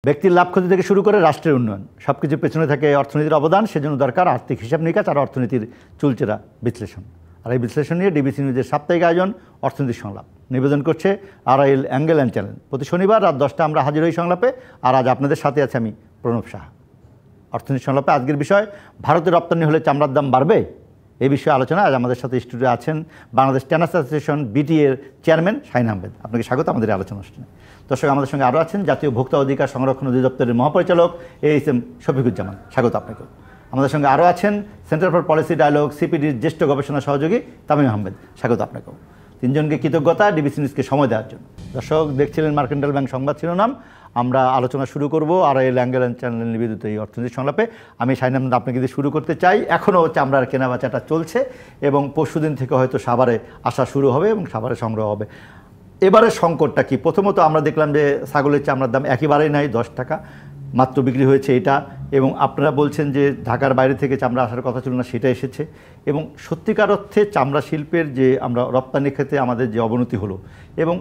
ব্যক্তির লাভ ক্ষতি থেকে শুরু করে রাষ্ট্রের উন্নয়ন সবকিছুর পেছনে থাকে অর্থনীতির অবদান। সেজন্য দরকার আর্থিক হিসাব নিকাশ আর অর্থনীতির চুলচেরা বিশ্লেষণ। আর এই বিশ্লেষণ নিয়ে ডিবিসি নিউজের সাপ্তাহিক আয়োজন অর্থনীতির সংলাপ নিবেদন করছে RIL অ্যাঙ্গেল অ্যান্ড চ্যানেল। প্রতি শনিবার রাত 10টা আমরা হাজির হই সংলাপে। আর আজ আপনাদের সাথে আছে আমি প্রণব সাহা। অর্থনীতি সংলাপে আজকের বিষয়, ভারতের রপ্তানি হলে চামড়ার দাম বাড়বে। এই বিষয়ে আলোচনা আজ আমাদের সাথে স্টুডিওতে আছেন বাংলাদেশ ট্যানার্স অ্যাসোসিয়েশন BTA এর চেয়ারম্যান শাহিন আহমেদ। আপনাকে স্বাগত আমাদের আলোচনা অনুষ্ঠানে। দর্শক, আমাদের সঙ্গে আরও আছেন জাতীয় ভোক্তা অধিকার সংরক্ষণ অধিদপ্তরের মহাপরিচালক ASM শফিকুজ্জামান। স্বাগত আপনাকে। আমাদের সঙ্গে আরও আছেন সেন্টার ফর পলিসি ডায়ালগ CPDর জ্যেষ্ঠ গবেষণা সহযোগী তামিম আহমেদ। স্বাগত আপনাকেও। তিনজনকে কৃতজ্ঞতা ডিবিসি নিউজকে সময় দেওয়ার জন্য। দর্শক, দেখছিলেন মার্কেন্টাইল ব্যাংক সংবাদ শিরোনাম। আমরা আলোচনা শুরু করব RIL অ্যাঙ্গেল অ্যান্ড চ্যানেল নিবেদিত এই অর্থনীতি সংলাপে। আমি শাহিন আহমেদ আপনাকে দিয়ে শুরু করতে চাই। এখনও চামড়ার কেনাবেচাটা চলছে এবং পরশুদিন থেকে হয়তো সাভারে আসা শুরু হবে এবং সাভারে সংগ্রহ হবে। এবারে সংকটটা কি? প্রথমত আমরা দেখলাম যে ছাগলের চামড়ার দাম একেবারেই নাই, 10 টাকা মাত্র বিক্রি হয়েছে এটা। এবং আপনারা বলছেন যে ঢাকার বাইরে থেকে চামড়া আসার কথা ছিল না, সেটা এসেছে। এবং সত্যিকার অর্থে চামড়া শিল্পের যে আমরা রপ্তানি ক্ষেত্রে আমাদের যে অবনতি হলো এবং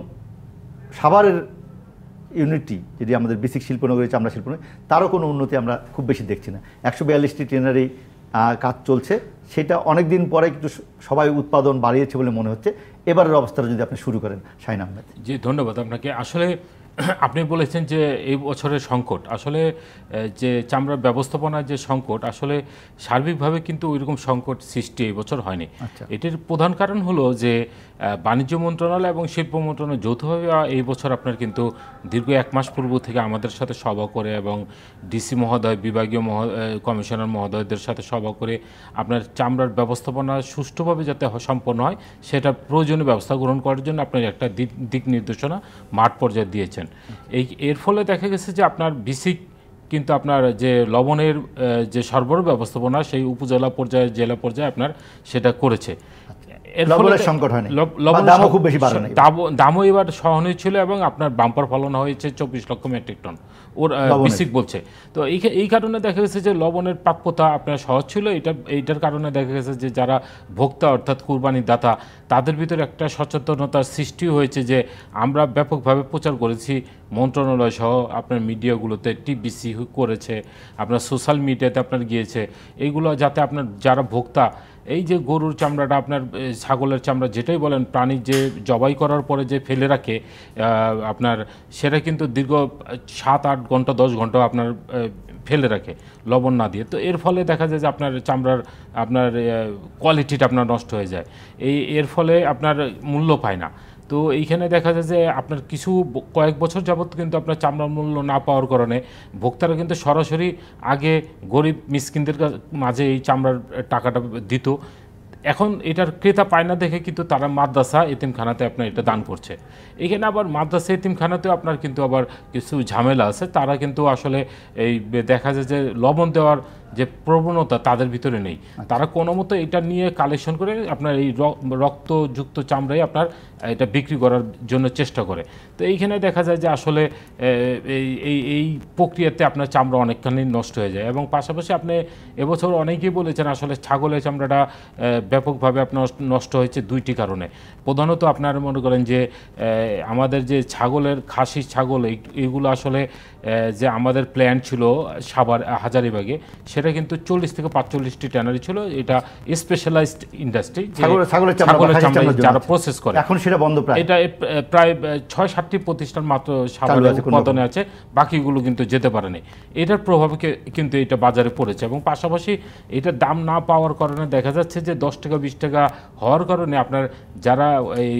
সাভারের ইউনিটি যদি আমাদের বেসিক শিল্পনগরী চামড়া শিল্প নয়, তারও কোনো উন্নতি আমরা খুব বেশি দেখছি না। 142টি ট্রেনারি কাজ চলছে, সেটা অনেক দিন পরে একটু সবাই উৎপাদন বাড়িয়েছে বলে মনে হচ্ছে। এবারের অবস্থাটা যদি আপনি শুরু করেন শাহিন আহমেদ। জি, ধন্যবাদ আপনাকে। আসলে আপনি বলেছেন যে এই বছরের সংকট, আসলে যে চামড়ার ব্যবস্থাপনার যে সংকট, আসলে সার্বিকভাবে কিন্তু ওইরকম সংকট সৃষ্টি এই বছর হয়নি। এটির প্রধান কারণ হলো যে বাণিজ্য মন্ত্রণালয় এবং শিল্প মন্ত্রণালয় যৌথভাবে এই বছর আপনার কিন্তু দীর্ঘ 1 মাস পূর্ব থেকে আমাদের সাথে সভা করে এবং ডিসি মহোদয়, বিভাগীয় কমিশনার মহোদয়দের সাথে সভা করে আপনার চামড়ার ব্যবস্থাপনা সুষ্ঠুভাবে যাতে সম্পন্ন হয় সেটা প্রয়োজনীয় ব্যবস্থা গ্রহণ করার জন্য আপনার একটা দিক নির্দেশনা মাঠ পর্যায়ে দিয়েছেন। এর ফলে দেখা গেছে যে আপনার বেসিক কিন্তু আপনার যে লবণের যে সরবরাহ ব্যবস্থাপনা সেই উপজেলা পর্যায়ে, জেলা পর্যায়ে আপনার সেটা করেছে। দামও এবার সহনীয় ছিল এবং আপনার বাম্পার ফলন হয়েছে 24 লক্ষ মেট্রিক টন ওর বেসিক বলছে। তো এই কারণে দেখা গেছে যে লবণের প্রাপ্যতা আপনার সহজ ছিল। এইটার কারণে দেখা গেছে যে যারা ভোক্তা অর্থাৎ কুরবানির দাতা তাদের ভিতরে একটা সচেতনতার সৃষ্টি হয়েছে যে আমরা ব্যাপকভাবে প্রচার করেছি, মন্ত্রণালয় সহ আপনার মিডিয়াগুলোতে, TBC করেছে, আপনার সোশ্যাল মিডিয়াতে আপনার গিয়েছে, এইগুলো যাতে আপনার যারা ভোক্তা এই যে গরুর চামড়াটা আপনার ছাগলের চামড়া যেটাই বলেন প্রাণী যে জবাই করার পরে যে ফেলে রাখে আপনার সেটা কিন্তু দীর্ঘ 7-8 ঘন্টা 10 ঘন্টা আপনার ফেলে রাখে লবণ না দিয়ে। তো এর ফলে দেখা যায় যে আপনার চামড়ার আপনার কোয়ালিটিটা আপনার নষ্ট হয়ে যায়, এর ফলে আপনার মূল্য পায় না। তো এইখানে দেখা যায় যে আপনার কয়েক বছর যাবত কিন্তু আপনার চামড়ার মূল্য না পাওয়ার কারণে ভোক্তারা কিন্তু সরাসরি আগে গরিব মিসকিনদের মাঝে এই চামড়ার টাকাটা দিত। এখন এটার ক্রেতা পায় না দেখে কিন্তু তারা মাদ্রাসা এতিমখানাতে আপনার এটা দান করছে। এখানে আবার মাদ্রাসা এতিমখানাতেও আপনার কিন্তু আবার কিছু ঝামেলা আছে। তারা কিন্তু আসলে এই দেখা যায় যে লবণ দেওয়ার যে প্রবণতা তাদের ভিতরে নেই। তারা কোনো মতো এটা নিয়ে কালেকশন করে আপনার এই রক্তযুক্ত চামড়াই আপনার এটা বিক্রি করার জন্য চেষ্টা করে। তো এইখানে দেখা যায় যে আসলে এই প্রক্রিয়াতে আপনার চামড়া অনেকখানি নষ্ট হয়ে যায়। এবং পাশাপাশি আপনি এবছর অনেকেই বলেছেন আসলে ছাগলের চামড়াটা ব্যাপকভাবে আপনার নষ্ট হয়েছে 2টি কারণে। প্রধানত আপনার মনে করেন যে আমাদের যে ছাগলের খাসি ছাগল এইগুলো আসলে যে আমাদের প্ল্যান ছিল সাভার হাজারীবাগে, সেটা কিন্তু 40 থেকে 45টি ট্যানারি ছিল। এটা স্পেশালাইজড ইন্ডাস্ট্রি, ছাগলের চামড়া যারা প্রসেস করে। এখন সেটা বন্ধ, এটা প্রায় 6-7টি প্রতিষ্ঠান মাত্র সাভারে উৎপাদনে আছে, বাকিগুলো কিন্তু যেতে পারেনি। এটার প্রভাবে কিন্তু এটা বাজারে পড়েছে। এবং পাশাপাশি এটার দাম না পাওয়ার কারণে দেখা যাচ্ছে যে 10 টাকা 20 টাকা হওয়ার কারণে আপনার যারা এই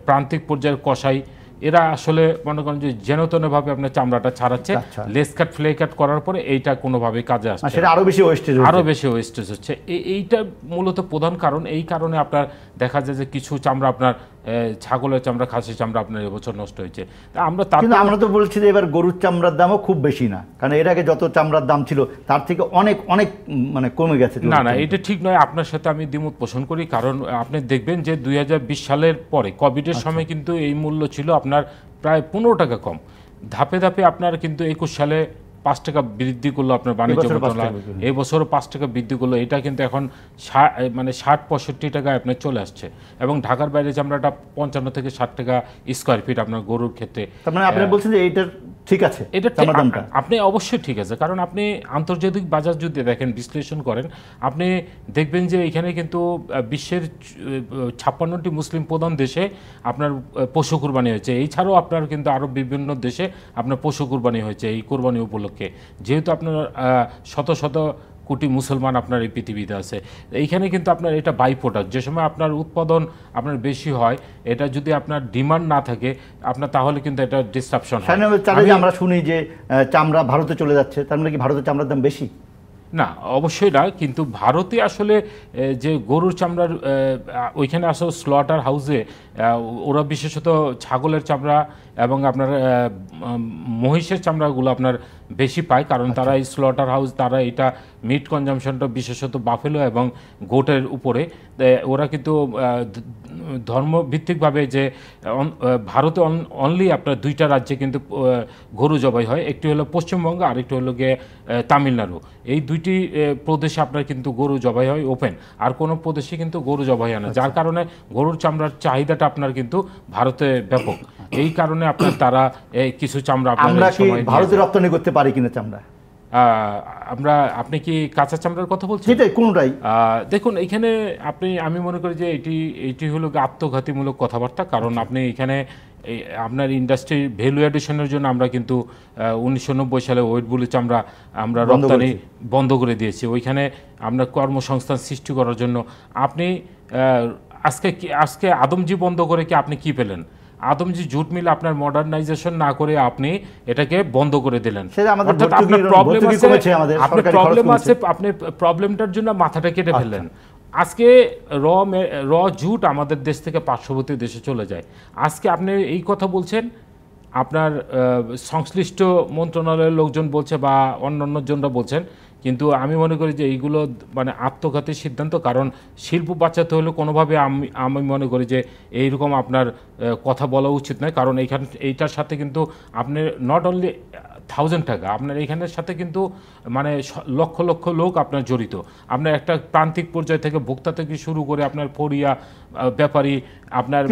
প্রান্তিক পর্যায়ের কসাই এরা আসলে মনে করেন যে যেনতনভাবে আপনার চামড়াটা ছাড়াচ্ছে, লেস কাট ফ্লে কাট করার পরে এইটা কোনোভাবে কাজে আসছে, সেটা আরো বেশি ওয়েস্টেজ হচ্ছে। এইটা মূলত প্রধান কারণ। এই কারণে আপনার দেখা যায় যে কিছু চামড়া আপনার ছাগলের চামড়া, খাসির চামড়া আপনার এবছর নষ্ট হয়েছে। আমরা তো বলছি যে এবার গরুর চামড়ার দামও খুব বেশি না, কারণ এর আগে যত চামড়ার দাম ছিল তার থেকে অনেক অনেক মানে কমে গেছে। না, এটা ঠিক নয়। আপনার সাথে আমি দ্বিমত পোষণ করি। কারণ আপনি দেখবেন যে 2020 সালের পরে কোভিডের সময় কিন্তু এই মূল্য ছিল আপনার প্রায় 15 টাকা কম। ধাপে ধাপে আপনার কিন্তু 21 সালে 5 টাকা বৃদ্ধি করলো আপনার বাণিজ্য মন্ত্রণালয়, এই বছরও 5 টাকা বৃদ্ধি করলো। এটা কিন্তু এখন মানে 60-65 টাকায় আপনার চলে আসছে, এবং ঢাকার বাইরে চামড়াটা 55 থেকে 60 টাকা স্কোয়ার ফিট আপনার গরুর ক্ষেত্রে। তার মানে আপনি বলছেন যে এইটার ঠিক আছে, এটা আপনি অবশ্যই ঠিক আছে, কারণ আপনি আন্তর্জাতিক বাজার যদি দেখেন, বিশ্লেষণ করেন, আপনি দেখবেন যে এখানে কিন্তু বিশ্বের 56টি মুসলিম প্রধান দেশে আপনার পশু কুরবানি হয়েছে। এছাড়াও আপনার কিন্তু আরও বিভিন্ন দেশে আপনার পশু কুরবানি হয়েছে এই কোরবানি উপলক্ষে, যেহেতু আপনার শত শত কোটি মুসলমান আপনার এই পৃথিবীতে আছে। এইখানে কিন্তু আপনার এটা বাই প্রোডাক্ট, যে সময় আপনার উৎপাদন আপনার বেশি হয়, এটা যদি আপনার ডিমান্ড না থাকে আপনার, তাহলে কিন্তু এটা ডিসরাপশন হয়। আমরা শুনি যে চামড়া ভারতে চলে যাচ্ছে, তার মানে কি ভারতের চামড়ার দাম বেশি? না, অবশ্যই না, কিন্তু ভারতে আসলে যে গরুর চামড়ার ওইখানে আসলে স্লটার হাউসে ওরা বিশেষত ছাগলের চামড়া এবং আপনার মহিষের চামড়াগুলো আপনার বেশি পায়, কারণ তারা এই স্লটার হাউস, তারা এটা মিট কনজামশনটা বিশেষত বাফেলো এবং গোটের উপরে। ওরা কিন্তু ধর্মভিত্তিকভাবে যে ভারতে অনলি আপনার 2টা রাজ্যে কিন্তু গরু জবাই হয়, একটি হলো পশ্চিমবঙ্গ, আরেকটি হলো গিয়ে তামিলনাড়ু। এই 2টি প্রদেশে আপনার কিন্তু গরু জবাই হয় ওপেন, আর কোনো প্রদেশে কিন্তু গরু জবাই হয় না, যার কারণে গরুর চামড়ার চাহিদাটা আপনার কিন্তু ভারতে ব্যাপক। এই কারণে আপনার তারা কিছু চামড়া আমরা কি ভারতে রপ্তানি করতে পারি কিনা চামড়া? আপনি কি কাঁচা চামড়ার কথা বলছেন? কোনটাই দেখুন, এইখানে আমি মনে করি যে এটি হলো আত্মঘাতীমূলক কথাবার্তা, কারণ আপনি এখানে আপনার ইন্ডাস্ট্রির ভ্যালু অ্যাডিশনের জন্য আমরা কিন্তু 1990 সালে ওয়েট বুলি চামড়া আমরা রপ্তানি বন্ধ করে দিয়েছি। ওইখানে আমরা কর্মসংস্থান সৃষ্টি করার জন্য আপনি আজকে আদমজি বন্ধ করে কি আপনি কি পেলেন? আদমজি জুট মিল আপনার মডার্নাইজেশন না করে আপনি এটাকে বন্ধ করে দিলেন। অর্থাৎ আপনার প্রবলেম আছে, আপনি প্রবলেমটার জন্য মাথাটা কেটে ফেললেন। আজকে র জুট আমাদের দেশ থেকে পার্শ্ববর্তী দেশে চলে যায়। আজকে আপনি এই কথা বলছেন, আপনার সংশ্লিষ্ট মন্ত্রণালয়ের লোকজন বলছে বা অন্যান্য জনরা বলছেন, কিন্তু আমি মনে করি যে এইগুলো মানে আত্মঘাতী সিদ্ধান্ত। কারণ শিল্প বাঁচাতে হলে কোনোভাবে আমি মনে করি যে এইরকম আপনার কথা বলা উচিত নয়, কারণ এইটার সাথে কিন্তু আপনি নট অনলি 1000 টাকা, আপনার এইখানের সাথে কিন্তু মানে লক্ষ লক্ষ লোক আপনার জড়িত। আপনার একটা প্রান্তিক পর্যায় থেকে ভোক্তা থেকে শুরু করে আপনার ফরিয়া ব্যাপারী, আপনার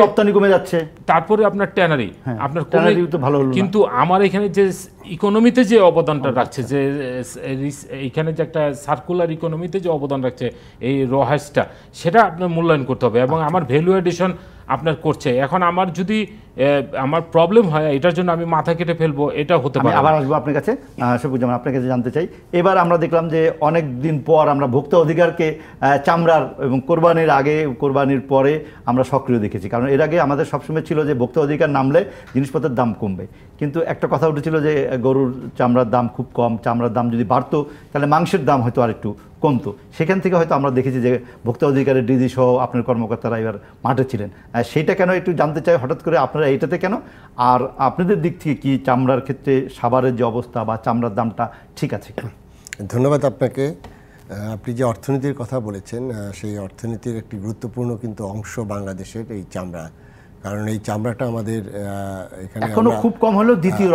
রপ্তানি কমে যাচ্ছে, তারপরে আপনার ট্যানারি, আপনার কিন্তু আমার এখানে যে ইকোনমিতে যে অবদানটা রাখছে, যে এইখানে যে একটা সার্কুলার ইকোনমিতে যে অবদান রাখছে এই রহাসটা, সেটা আপনার মূল্যায়ন করতে হবে, এবং আমার ভ্যালু এডিশন আপনার করছে। এখন আমার যদি আমার প্রবলেম হয়, এটার জন্য আমি মাথা কেটে ফেলবো, এটা হতে পারে। আবার আসবো আপনার কাছে, শফিকুজ্জামান, আপনার কাছে জানতে চাই, এবার আমরা দেখলাম যে অনেক দিন পর আমরা ভোক্তা অধিকারকে চামড়ার এবং কোরবানির আগে কোরবানির পরে আমরা সক্রিয় দেখেছি। কারণ এর আগে আমাদের সবসময় ছিল যে ভোক্তা অধিকার নামলে জিনিসপত্রের দাম কমবে, কিন্তু একটা কথা উঠেছিল যে গরুর চামড়ার দাম খুব কম, চামড়ার দাম যদি বাড়তো তাহলে মাংসের দাম হয়তো আর একটু কমতো। সেখান থেকে হয়তো আমরা দেখেছি যে ভোক্তা অধিকারের ডিজি সহ আপনার কর্মকর্তারা এবার মাঠে ছিলেন। সেইটা কেন একটু জানতে চাই হঠাৎ করে আপনারা এইটাতে কেন, আর আপনাদের দিক থেকে কি চামড়ার ক্ষেত্রে সাভারের যে অবস্থা বা চামড়ার দামটা ঠিক আছে? ধন্যবাদ আপনাকে। আপনি যে অর্থনীতির কথা বলেছেন, সেই অর্থনীতির একটি গুরুত্বপূর্ণ কিন্তু অংশ বাংলাদেশের এই চামড়া, কারণ এই চামড়াটা আমাদের এখানে এখনো খুব কম হলেও দ্বিতীয়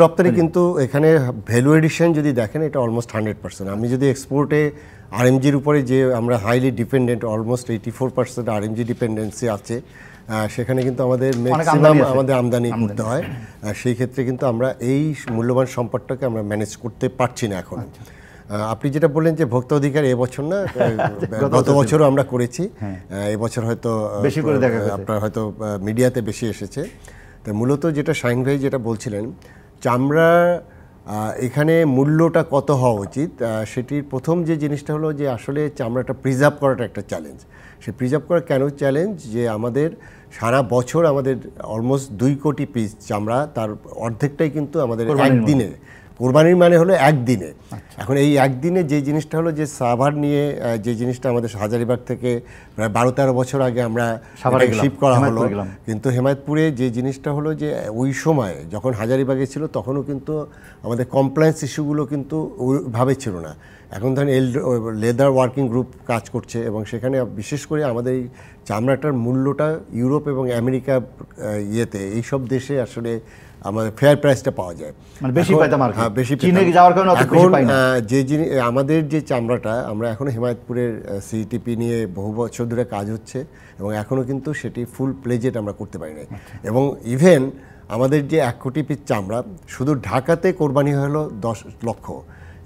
রপ্তানি, কিন্তু এখানে ভ্যালু এডিশন যদি দেখেন এটা অলমোস্ট 100%। আমি যদি এক্সপোর্টে আরএমজির উপরে যে আমরা highly dependent, almost 84% RMG dependency আছে, সেখানে কিন্তু আমাদের ম্যাক্সিমাম আমাদের আমদানি করতে হয়। সেই ক্ষেত্রে কিন্তু আমরা এই মূল্যবান সম্পদটাকে আমরা ম্যানেজ করতে পারছি না এখন। আপনি যেটা বললেন যে ভোক্তা অধিকার এবছর না, গত বছরও আমরা করেছি, এবছর হয়তো বেশি করে দেখা গেছে, আপনার হয়তো মিডিয়াতে বেশি এসেছে। তো মূলত যেটা শাহিন ভাই যেটা বলছিলেন, চামড়া এখানে মূল্যটা কত হওয়া উচিত, সেটির প্রথম যে জিনিসটা হলো যে আসলে চামড়াটা প্রিজার্ভ করাটা একটা চ্যালেঞ্জ। সে প্রিজার্ভ করা কেন চ্যালেঞ্জ, যে আমাদের সারা বছর আমাদের অলমোস্ট 2 কোটি পিস চামড়া, তার অর্ধেকটাই কিন্তু আমাদের একদিনে, কোরবানির মানে হলো একদিনে। এখন এই একদিনে যে জিনিসটা হলো যে সাভার নিয়ে যে জিনিসটা আমাদের হাজারীবাগ থেকে প্রায় 12-13 বছর আগে আমরা শিফট করা হলো, কিন্তু হেমায়তপুরে যে জিনিসটা হলো যে ওই সময় যখন হাজারীবাগে ছিল তখনও কিন্তু আমাদের কমপ্লায়েন্স ইস্যুগুলো কিন্তু ওইভাবে ছিল না। এখন ধরেন লেদার ওয়ার্কিং গ্রুপ কাজ করছে, এবং সেখানে বিশেষ করে আমাদের এই চামড়াটার মূল্যটা ইউরোপ এবং আমেরিকা এইসব দেশে আসলে আমাদের ফেয়ার প্রাইসটা পাওয়া যায়, মানে বেশি পাইতাম আর কি। হ্যাঁ বেশি চীনে পেতাম। যাওয়ার কারণে অত বেশি এখন পাই না। যে জিনিস আমাদের যে চামড়াটা আমরা এখন হেমায়তপুরের সিটিপি নিয়ে বহু বছর ধরে কাজ হচ্ছে এবং এখনও কিন্তু সেটি ফুল প্লেজেড আমরা করতে পারি নাই। এবং ইভেন আমাদের যে 1 কোটি পিস চামড়া শুধু ঢাকাতে কোরবানি হলো 10 লক্ষ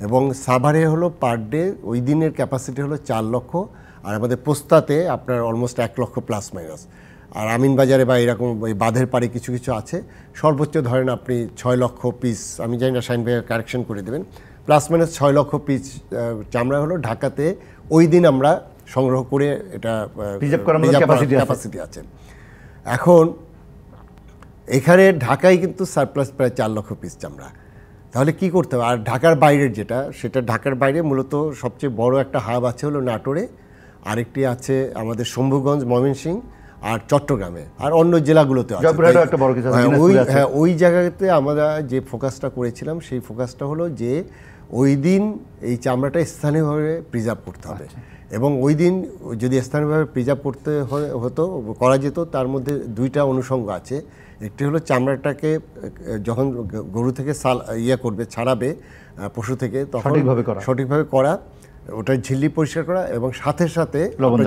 এবং সাভারে হলো পার ডে ওই দিনের ক্যাপাসিটি হলো 4 লক্ষ, আর আমাদের পোস্তাতে আপনার অলমোস্ট 1 লক্ষ প্লাস মাইনাস, আর আমিনবাজারে বা এরকম ওই বাঁধের পাড়ে কিছু কিছু আছে সর্বোচ্চ ধরেন আপনি 6 লক্ষ পিস, আমি জানি না শাইন ভাই কারেকশন করে দেবেন, প্লাস মাইনাস 6 লক্ষ পিস চামড়া হলো ঢাকাতে ওই দিন আমরা সংগ্রহ করে এটা প্রিজার্ভ করার মতো ক্যাপাসিটি আছে। এখন এখানে ঢাকায় কিন্তু সারপ্লাস প্রায় 4 লক্ষ পিস চামড়া, তাহলে কি করতে হবে? আর ঢাকার বাইরের যেটা সেটা ঢাকার বাইরে মূলত সবচেয়ে বড় একটা হাব আছে হলো নাটোরে, আরেকটি আছে আমাদের শম্ভুগঞ্জ, ময়মনসিংহ আর চট্টগ্রামে, আর অন্য জেলাগুলোতে আছে। ওই জায়গাতে আমরা যে ফোকাসটা করেছিলাম সেই ফোকাসটা হলো যে ওই দিন এই চামড়াটা স্থানীয়ভাবে প্রিজার্ভ করতে হবে এবং ওই দিন যদি স্থানীয়ভাবে প্রিজার্ভ করতে করা যেত তার মধ্যে 2টা অনুষঙ্গ আছে। একটি হলো চামড়াটাকে যখন গরু থেকে করবে, ছাড়াবে পশু থেকে, তখন সঠিকভাবে করা, ওটা ঝিল্লি পরিষ্কার করা এবং সাথে সাথে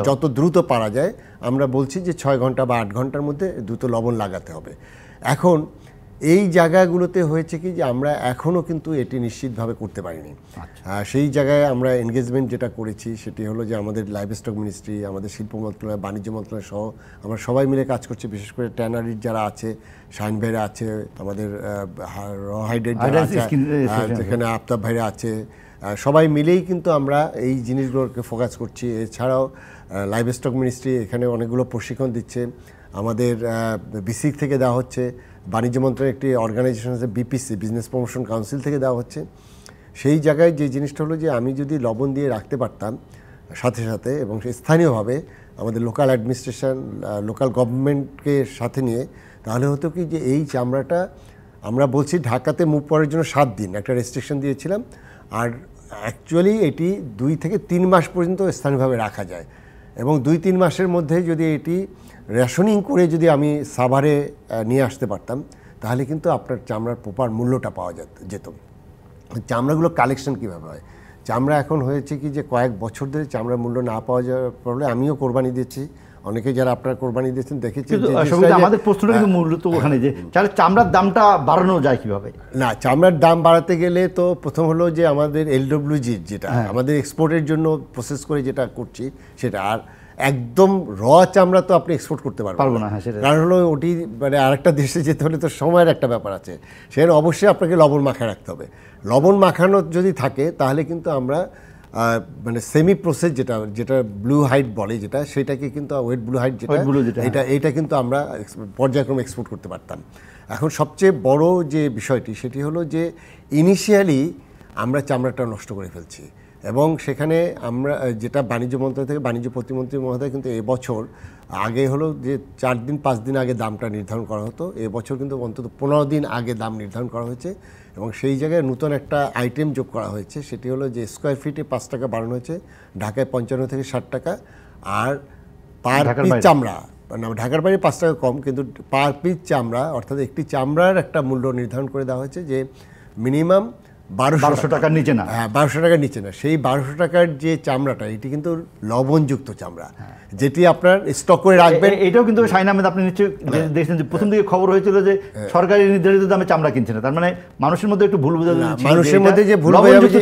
যত দ্রুত পারা যায় আমরা বলছি যে 6 ঘন্টা বা 8 ঘন্টার মধ্যে দ্রুত লবণ লাগাতে হবে। এখন এই জায়গাগুলোতে হয়েছে কি যে আমরা এখনও কিন্তু এটি নিশ্চিতভাবে করতে পারিনি। সেই জায়গায় আমরা এনগেজমেন্ট যেটা করেছি সেটি হলো যে আমাদের লাইভ স্টক মিনিস্ট্রি, আমাদের শিল্প মন্ত্রণালয়, বাণিজ্য মন্ত্রণালয় সহ আমরা সবাই মিলে কাজ করছি। বিশেষ করে ট্যানারির যারা আছে, শাইন ভাইরা আছে, আমাদের হাইডের যারা আছে, যেখানে আফতাব ভাইরা আছে, সবাই মিলেই কিন্তু আমরা এই জিনিসগুলোকে ফোকাস করছি। এছাড়াও লাইভ স্টক মিনিস্ট্রি এখানে অনেকগুলো প্রশিক্ষণ দিচ্ছে, আমাদের বিসিক থেকে দেওয়া হচ্ছে, বাণিজ্য মন্ত্রণালয়ের একটি অর্গানাইজেশন আছে বিপিসি, বিজনেস প্রমোশন কাউন্সিল থেকে দেওয়া হচ্ছে। সেই জায়গায় যে জিনিসটা হলো যে আমি যদি লবণ দিয়ে রাখতে পারতাম সাথে সাথে এবং স্থানীয়ভাবে আমাদের লোকাল অ্যাডমিনিস্ট্রেশন, লোকাল গভর্নমেন্টকে সাথে নিয়ে, তাহলে হতো কি যে এই চামড়াটা আমরা বলছি ঢাকাতে মুভ করার জন্য 7 দিন একটা রেস্ট্রিকশন দিয়েছিলাম, আর অ্যাকচুয়ালি এটি 2 থেকে 3 মাস পর্যন্ত স্থানীয়ভাবে রাখা যায় এবং 2-3 মাসের মধ্যে যদি এটি রেশনিং করে যদি আমি সাভারে নিয়ে আসতে পারতাম তাহলে কিন্তু আপনার চামড়ার প্রপার মূল্যটা পাওয়া যেত। চামড়াগুলো কালেকশন কীভাবে হয়? চামড়া এখন হয়েছে কি যে কয়েক বছর ধরে চামড়ার মূল্য না পাওয়া যাওয়ার ফলে আমিও কোরবানি দিচ্ছি, অনেকে যারা আপনারা কোরবানি দিয়েছেন দেখেছেন। আমাদের প্রশ্নটা কিন্তু মূল্য তো ওখানে যে তাহলে চামড়ার দামটা বাড়ানো যায় কিভাবে? না, চামড়ার দাম বাড়াতে গেলে তো প্রথম হলো যে আমাদের এলডব্লিউজি যেটা আমাদের এক্সপোর্টের জন্য প্রসেস করে যেটা করছি সেটা, আর একদম র চামড়া তো আপনি এক্সপোর্ট করতে পারবেন না, কারণ হলো ওটি মানে আরেকটা দেশে যেতে হলে তো সময়ের একটা ব্যাপার আছে, সেখানে অবশ্যই আপনাকে লবণ মাখায় রাখতে হবে। লবণ মাখানো যদি থাকে তাহলে কিন্তু আমরা মানে সেমি প্রসেস যেটা ব্লু হাইট বলে যেটা, সেটাকে কিন্তু ওয়েট ব্লু হাইট যেটা এটা কিন্তু আমরা পর্যায়ক্রমে এক্সপোর্ট করতে পারতাম। এখন সবচেয়ে বড় যে বিষয়টি সেটি হলো যে ইনিশিয়ালি আমরা চামড়াটা নষ্ট করে ফেলছি এবং সেখানে আমরা যেটা বাণিজ্য মন্ত্রণালয় থেকে বাণিজ্য প্রতিমন্ত্রী মহোদয় কিন্তু এবছর আগে হলো যে 4-5 দিন আগে দামটা নির্ধারণ করা হতো, এবছর কিন্তু অন্তত 15 দিন আগে দাম নির্ধারণ করা হয়েছে এবং সেই জায়গায় নতুন একটা আইটেম যোগ করা হয়েছে, সেটি হলো যে স্কোয়ার ফিটে 5 টাকা বাড়ানো হয়েছে, ঢাকায় 55 থেকে 60 টাকা, আর পার পিস চামড়া ঢাকার বাইরে 5 টাকা কম, কিন্তু পার পিস চামড়া অর্থাৎ একটি চামড়ার একটা মূল্য নির্ধারণ করে দেওয়া হয়েছে যে মিনিমাম 1200 টাকার নিচে না। হ্যাঁ, 1200 টাকার নিচে না। সেই 1200 টাকার যে চামড়াটা এটি কিন্তু লবণযুক্ত চামড়া, যেটি আপনার স্টক করে রাখবেন। এটাও কিন্তু শাইন আহমেদ আপনি নিশ্চয়ই দেখছেন যে প্রথম দিকে খবর হয়েছিল যে সরকারি নির্ধারিত দামে চামড়া কিনছে না, তার মানে মানুষের মধ্যে একটু ভুল বোঝাবুঝি, মানুষের মধ্যে যে ভুল বোঝাবুঝি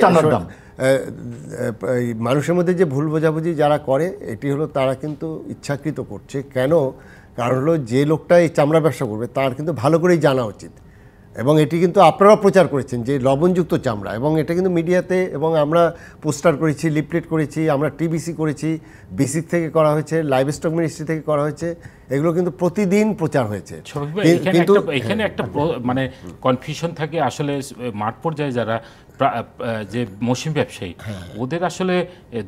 মানুষের মধ্যে যে ভুল বোঝাবুঝি যারা করে এটি হলো তারা কিন্তু ইচ্ছাকৃত করছে। কেন? কারণ হলো যে লোকটা এই চামড়া ব্যবসা করবে তার কিন্তু ভালো করেই জানা উচিত, এবং এটি কিন্তু আপনারা প্রচার করেছেন যে লবণযুক্ত চামড়া, এবং এটা কিন্তু মিডিয়াতে এবং আমরা পোস্টার করেছি, লিফলেট করেছি, আমরা টিবিসি করেছি, বিসিক থেকে করা হয়েছে, লাইভ স্টক মিনিস্ট্রি থেকে করা হয়েছে, এগুলো কিন্তু প্রতিদিন প্রচার হয়েছে। কিন্তু এখানে একটা মানে কনফিউশন থাকে আসলে মাঠ পর্যায়ে যারা যে মৌসুমী ব্যবসায়ী ওদের আসলে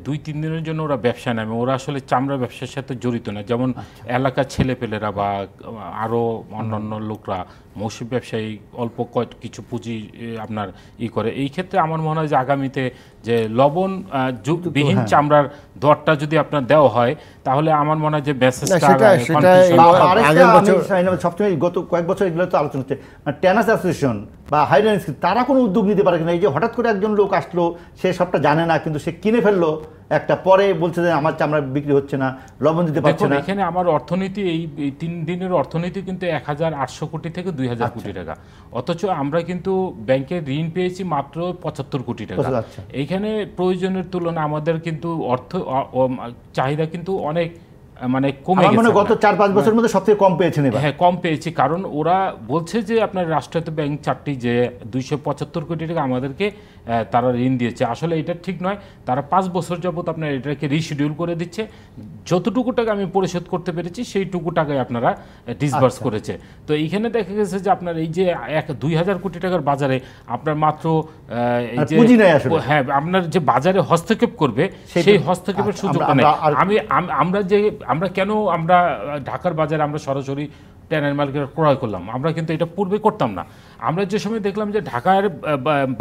2-3 দিনের জন্য ওরা ব্যবসা নামে, ওরা আসলে চামড়া ব্যবসার সাথে জড়িত না, যেমন এলাকার ছেলেপেলেরা বা আরও অন্যান্য লোকরা মৌসুমী ব্যবসায়ী অল্প কিছু পুঁজি আপনার করে। এই ক্ষেত্রে আমার মনে হয় যে আগামীতে যে লবণ বিহীন চামড়ার দরটা যদি আপনার দেওয়া হয় তাহলে আমার মনে হয় যে সবসময় গত কয়েক বছর এগুলো তো আলোচনা হচ্ছে, ট্যানার্স অ্যাসোসিয়েশন বা হাইড্রোলিক তারা কোনো উদ্যোগ নিতে পারে কিনা? এই যে হঠাৎ করে একজন লোক আসলো, সে সবটা জানে না, কিন্তু সে কিনে ফেললো একটা, পরে বলছে যে আমার চামড়া বিক্রি হচ্ছে না, লবণ দিতে পারছে না। এখানে আমার অর্থনীতি এই 3 দিনের অর্থনীতি কিন্তু 1800 কোটি থেকে 2000 কোটি টাকা, অথচ আমরা কিন্তু ব্যাংকে ঋণ পেয়েছি মাত্র 75 কোটি টাকা। এইখানে প্রয়োজনের তুলনায় আমাদের কিন্তু অর্থ চাহিদা কিন্তু অনেক মানে কমে গেছে। গত 4-5 বছরের মধ্যে সবথেকে কম পেয়েছেন। হ্যাঁ, কম পেয়েছি, কারণ ওরা বলছে যে আপনার রাষ্ট্রায়ত্ত ব্যাংক 4টি যে 275 কোটি টাকা আমাদেরকে তারা ঋণ দিয়েছে। আসলে এটা ঠিক নয়। তারা 5 বছর যাবত আপনার এটাকে রিশিডিউল করে দিচ্ছে। যতটুকু টাকা আমি পরিশোধ করতে পেরেছি সেইটুকু টাকায় আপনারা ডিসবার্স করেছে। তো এইখানে দেখা গেছে যে আপনার এই যে 2000 কোটি টাকার বাজারে আপনার মাত্র এই যে হ্যাঁ আপনার যে বাজারে হস্তক্ষেপ করবে সেই হস্তক্ষেপের সুযোগ নেই। আমরা কেন আমরা ঢাকার বাজারে আমরা সরাসরি ট্যানারি মালিকরা ক্রয় করলাম? আমরা কিন্তু এটা পূর্বে করতাম না। আমরা যে সময় দেখলাম যে ঢাকার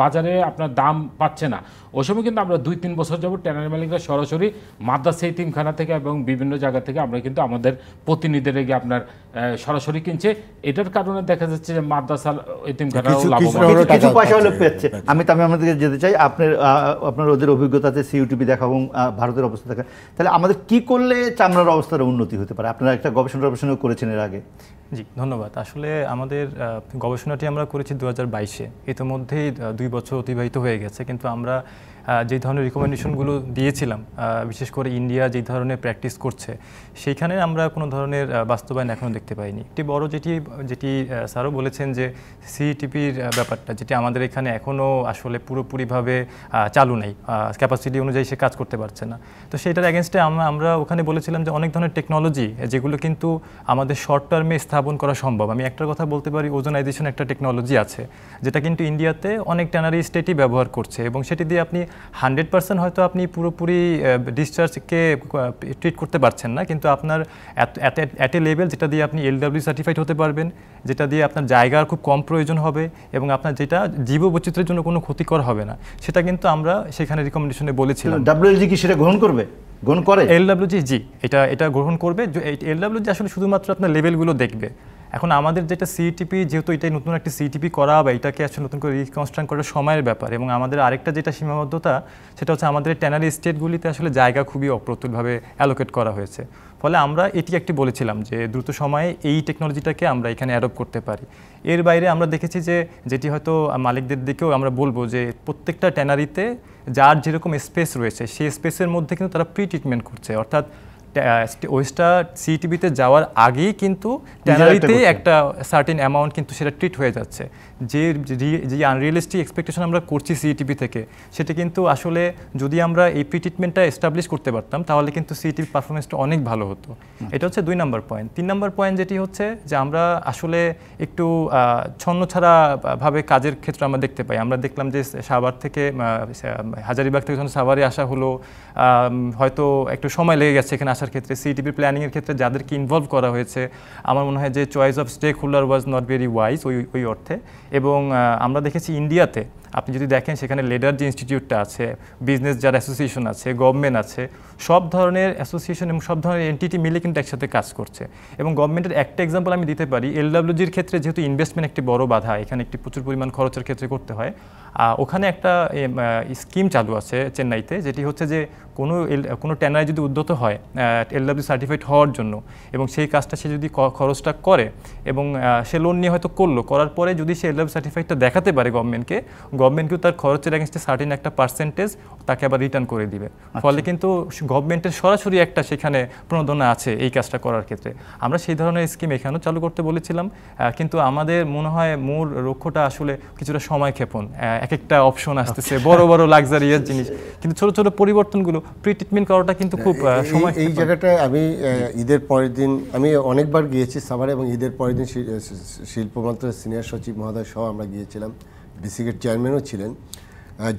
বাজারে আপনার দাম পাচ্ছে না, ওই সময় কিন্তু আমরা 2-3 বছর যাবত ট্যানারি মালিকরা সরাসরি মাদ্রাসা এতিমখানা থেকে এবং বিভিন্ন জায়গা থেকে আমরা কিন্তু আমাদের প্রতিনিধিরা গিয়ে আপনার সরাসরি কিনছে। এটার কারণে দেখা যাচ্ছে যে মাদ্রাসা এতিমখানাও লাভবান, কিছু পয়সা হলে পেচ্ছে। আমি আমাদেরকে যেতে চাই আপনার ওদের অভিজ্ঞতাতে সিইউটিপি দেখা এবং ভারতের অবস্থা দেখা, তাহলে আমাদের কি করলে চামড়ার অবস্থার উন্নতি হতে পারে? আপনারা একটা গবেষণা করেছেন এর আগে। জি, ধন্যবাদ। আসলে আমাদের গবেষণাটি আমরা করেছি 2022-এ, ইতিমধ্যেই 2 বছর অতিবাহিত হয়ে গেছে, কিন্তু আমরা যে ধরনের রিকমেন্ডেশনগুলো দিয়েছিলাম, বিশেষ করে ইন্ডিয়া যে ধরনের প্র্যাকটিস করছে, সেইখানে আমরা কোনো ধরনের বাস্তবায়ন এখনও দেখতে পাইনি। একটি বড় যেটি স্যারও বলেছেন যে সিইটিপির ব্যাপারটা, যেটি আমাদের এখানে এখনও আসলে পুরোপুরিভাবে চালু নেই, ক্যাপাসিটি অনুযায়ী সে কাজ করতে পারছে না। তো সেটার এগেনস্টে আমরা ওখানে বলেছিলাম যে অনেক ধরনের টেকনোলজি যেগুলো কিন্তু আমাদের শর্ট টার্মে স্থাপন করা সম্ভব। আমি একটা কথা বলতে পারি, ওজোনাইজেশন একটা টেকনোলজি আছে যেটা কিন্তু ইন্ডিয়াতে অনেক ট্যানারি স্টেটই ব্যবহার করছে, এবং সেটি দিয়ে আপনি 100% হয়তো আপনি পুরোপুরি ডিসচার্জকে ট্রিট করতে পারছেন না, কিন্তু আপনার অ্যাট এ লেভেল যেটা দিয়ে আপনি LW সার্টিফাইড হতে পারবেন, যেটা দিয়ে আপনার জায়গার খুব কম প্রয়োজন হবে এবং আপনার যেটা জীববৈচিত্র্যের জন্য কোনো ক্ষতিকর হবে না, সেটা কিন্তু আমরা সেখানে রিকমেন্ডেশনে বলেছিলাম। WLG কি সেটা গ্রহণ করবে? গ্রহণ করে LWG? জি, এটা গ্রহণ করবে। LWG আসলে শুধুমাত্র আপনার লেভেলগুলো দেখবে। এখন আমাদের যেটা সিইটিপি, যেহেতু এটাই নতুন একটা সিইটিপি করা বা এটাকে আসলে নতুন করে রিকনস্ট্রাক্ট করার সময়ের ব্যাপার, এবং আমাদের আরেকটা যেটা সীমাবদ্ধতা সেটা হচ্ছে আমাদের ট্যানারি স্টেটগুলিতে আসলে জায়গা খুবই অপ্রতুলভাবে অ্যালোকেট করা হয়েছে। ফলে আমরা এটি একটি বলেছিলাম যে দ্রুত সময়ে এই টেকনোলজিটাকে আমরা এখানে অ্যাডপ্ট করতে পারি। এর বাইরে আমরা দেখেছি যে যেটি হয়তো মালিকদের দিকেও আমরা বলবো যে প্রত্যেকটা ট্যানারিতে যার যেরকম স্পেস রয়েছে সেই স্পেসের মধ্যে কিন্তু তারা প্রি ট্রিটমেন্ট করছে, অর্থাৎ ওয়েস্টটা সিইটিপিতে যাওয়ার আগেই কিন্তু ট্যানারিতে একটা সার্টেন অ্যামাউন্ট কিন্তু সেটা ট্রিট হয়ে যাচ্ছে। যে আনরিয়েলিস্টিক এক্সপেকটেশন আমরা করছি সিইটিপি থেকে, সেটা কিন্তু আসলে যদি আমরা এই প্রি ট্রিটমেন্টটা এস্টাবলিশ করতে পারতাম তাহলে কিন্তু সিইটিপি পারফরমেন্সটা অনেক ভালো হতো। এটা হচ্ছে 2 নম্বর পয়েন্ট। 3 নম্বর পয়েন্ট যেটি হচ্ছে যে আমরা আসলে একটু ছন্নছাড়াভাবে কাজের ক্ষেত্রে আমরা দেখতে পাই। আমরা দেখলাম যে সাভার থেকে হাজারীবাগ থেকে যখন সাভারে আসা হলো, হয়তো একটু সময় লেগে গেছে এখানে আসার ক্ষেত্রে। সিইটিপির প্ল্যানিংয়ের ক্ষেত্রে যাদেরকে ইনভলভ করা হয়েছে, আমার মনে হয় যে choice of stakeholder was not very wise ওই অর্থে। এবং আমরা দেখেছি ইন্ডিয়াতে আপনি যদি দেখেন সেখানে লেডার যে ইনস্টিটিউটটা আছে, বিজনেস যার অ্যাসোসিয়েশন আছে, গভর্নমেন্ট আছে, সব ধরনের অ্যাসোসিয়েশন এবং সব ধরনের এন্টিটি মিলে কিন্তু একসাথে কাজ করছে। এবং গভর্নমেন্টের একটা এক্সাম্পল আমি দিতে পারি, LWGর ক্ষেত্রে যেহেতু ইনভেস্টমেন্ট একটি বড় বাধা, এখানে একটি প্রচুর পরিমাণ খরচের ক্ষেত্রে করতে হয়, ওখানে একটা স্কিম চালু আছে চেন্নাইতে, যেটি হচ্ছে যে কোনো ট্যানারি যদি উদ্যত হয় LW সার্টিফাইড হওয়ার জন্য, এবং সেই কাজটা সে যদি খরচটা করে এবং সে লোন নিয়ে হয়তো করার পরে যদি সে LW সার্টিফাইডটা দেখাতে পারে গভর্নমেন্টকেও তার খরচের এগেনস্টে সার্টেন একটা পার্সেন্টেজ তাকে আবার রিটার্ন করে দিবে। ফলে কিন্তু গভর্নমেন্টের সরাসরি একটা সেখানে প্রণোদনা আছে এই কাজটা করার ক্ষেত্রে। আমরা সেই ধরনের স্কিম এখানেও চালু করতে বলেছিলাম, কিন্তু আমাদের মনে হয় মূল লক্ষ্যটা আসলে কিছুটা সময় ক্ষেপণ। এক একটা অপশন আসতেছে, বড় বড় লাক্সারিয়াস জিনিস, কিন্তু ছোট ছোট পরিবর্তনগুলো প্রি ট্রিটমেন্ট করাটা কিন্তু খুব সময়। এই জায়গাটায় আমি ঈদের পরের দিন আমি অনেকবার গিয়েছি সাভারে, এবং ঈদের পরের দিন শিল্প মন্ত্রণালয়ের সিনিয়র সচিব মহোদয় সহ আমরা গিয়েছিলাম, বিসিকের চেয়ারম্যানও ছিলেন।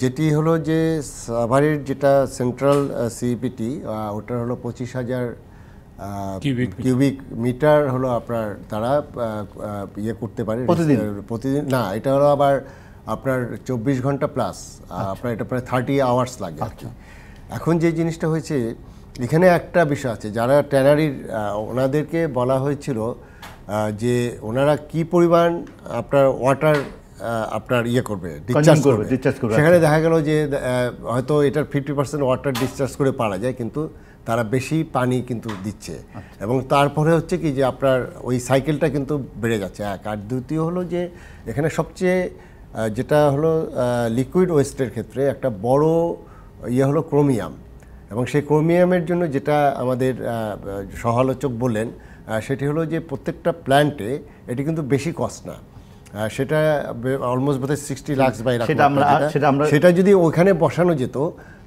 যেটি হলো যে সাভারের যেটা সেন্ট্রাল সিইপিটি, ওটা হলো 25,000 কিউবিক মিটার হলো আপনার তারা ইয়ে করতে পারে প্রতিদিন না, এটা হলো আবার আপনার 24 ঘন্টা প্লাস আপনার এটা প্রায় 30 আওয়ার্স লাগে। এখন যে জিনিসটা হয়েছে এখানে একটা বিষয় আছে, যারা ট্যানারির ওনাদেরকে বলা হয়েছিল যে ওনারা কি পরিমাণ আপনার ওয়াটার আপনার ইয়ে করবে, ডিসচার্জ করবে, সেখানে দেখা গেল যে হয়তো এটার 50% ওয়াটার ডিসচার্জ করে পারা যায়, কিন্তু তারা বেশি পানি কিন্তু দিচ্ছে। এবং তারপরে হচ্ছে কি যে আপনার ওই সাইকেলটা কিন্তু বেড়ে যাচ্ছে এক। আর দ্বিতীয় হলো যে এখানে সবচেয়ে যেটা হলো লিকুইড ওয়েস্টের ক্ষেত্রে একটা বড় ইয়ে হলো ক্রোমিয়াম, এবং সেই ক্রোমিয়ামের জন্য যেটা আমাদের সহালোচক বললেন সেটি হলো যে প্রত্যেকটা প্ল্যান্টে এটি কিন্তু বেশি কস্ট না, সেটা অলমোস্ট বোধহয় 60 লাখ বা সেটা যদি ওখানে বসানো যেত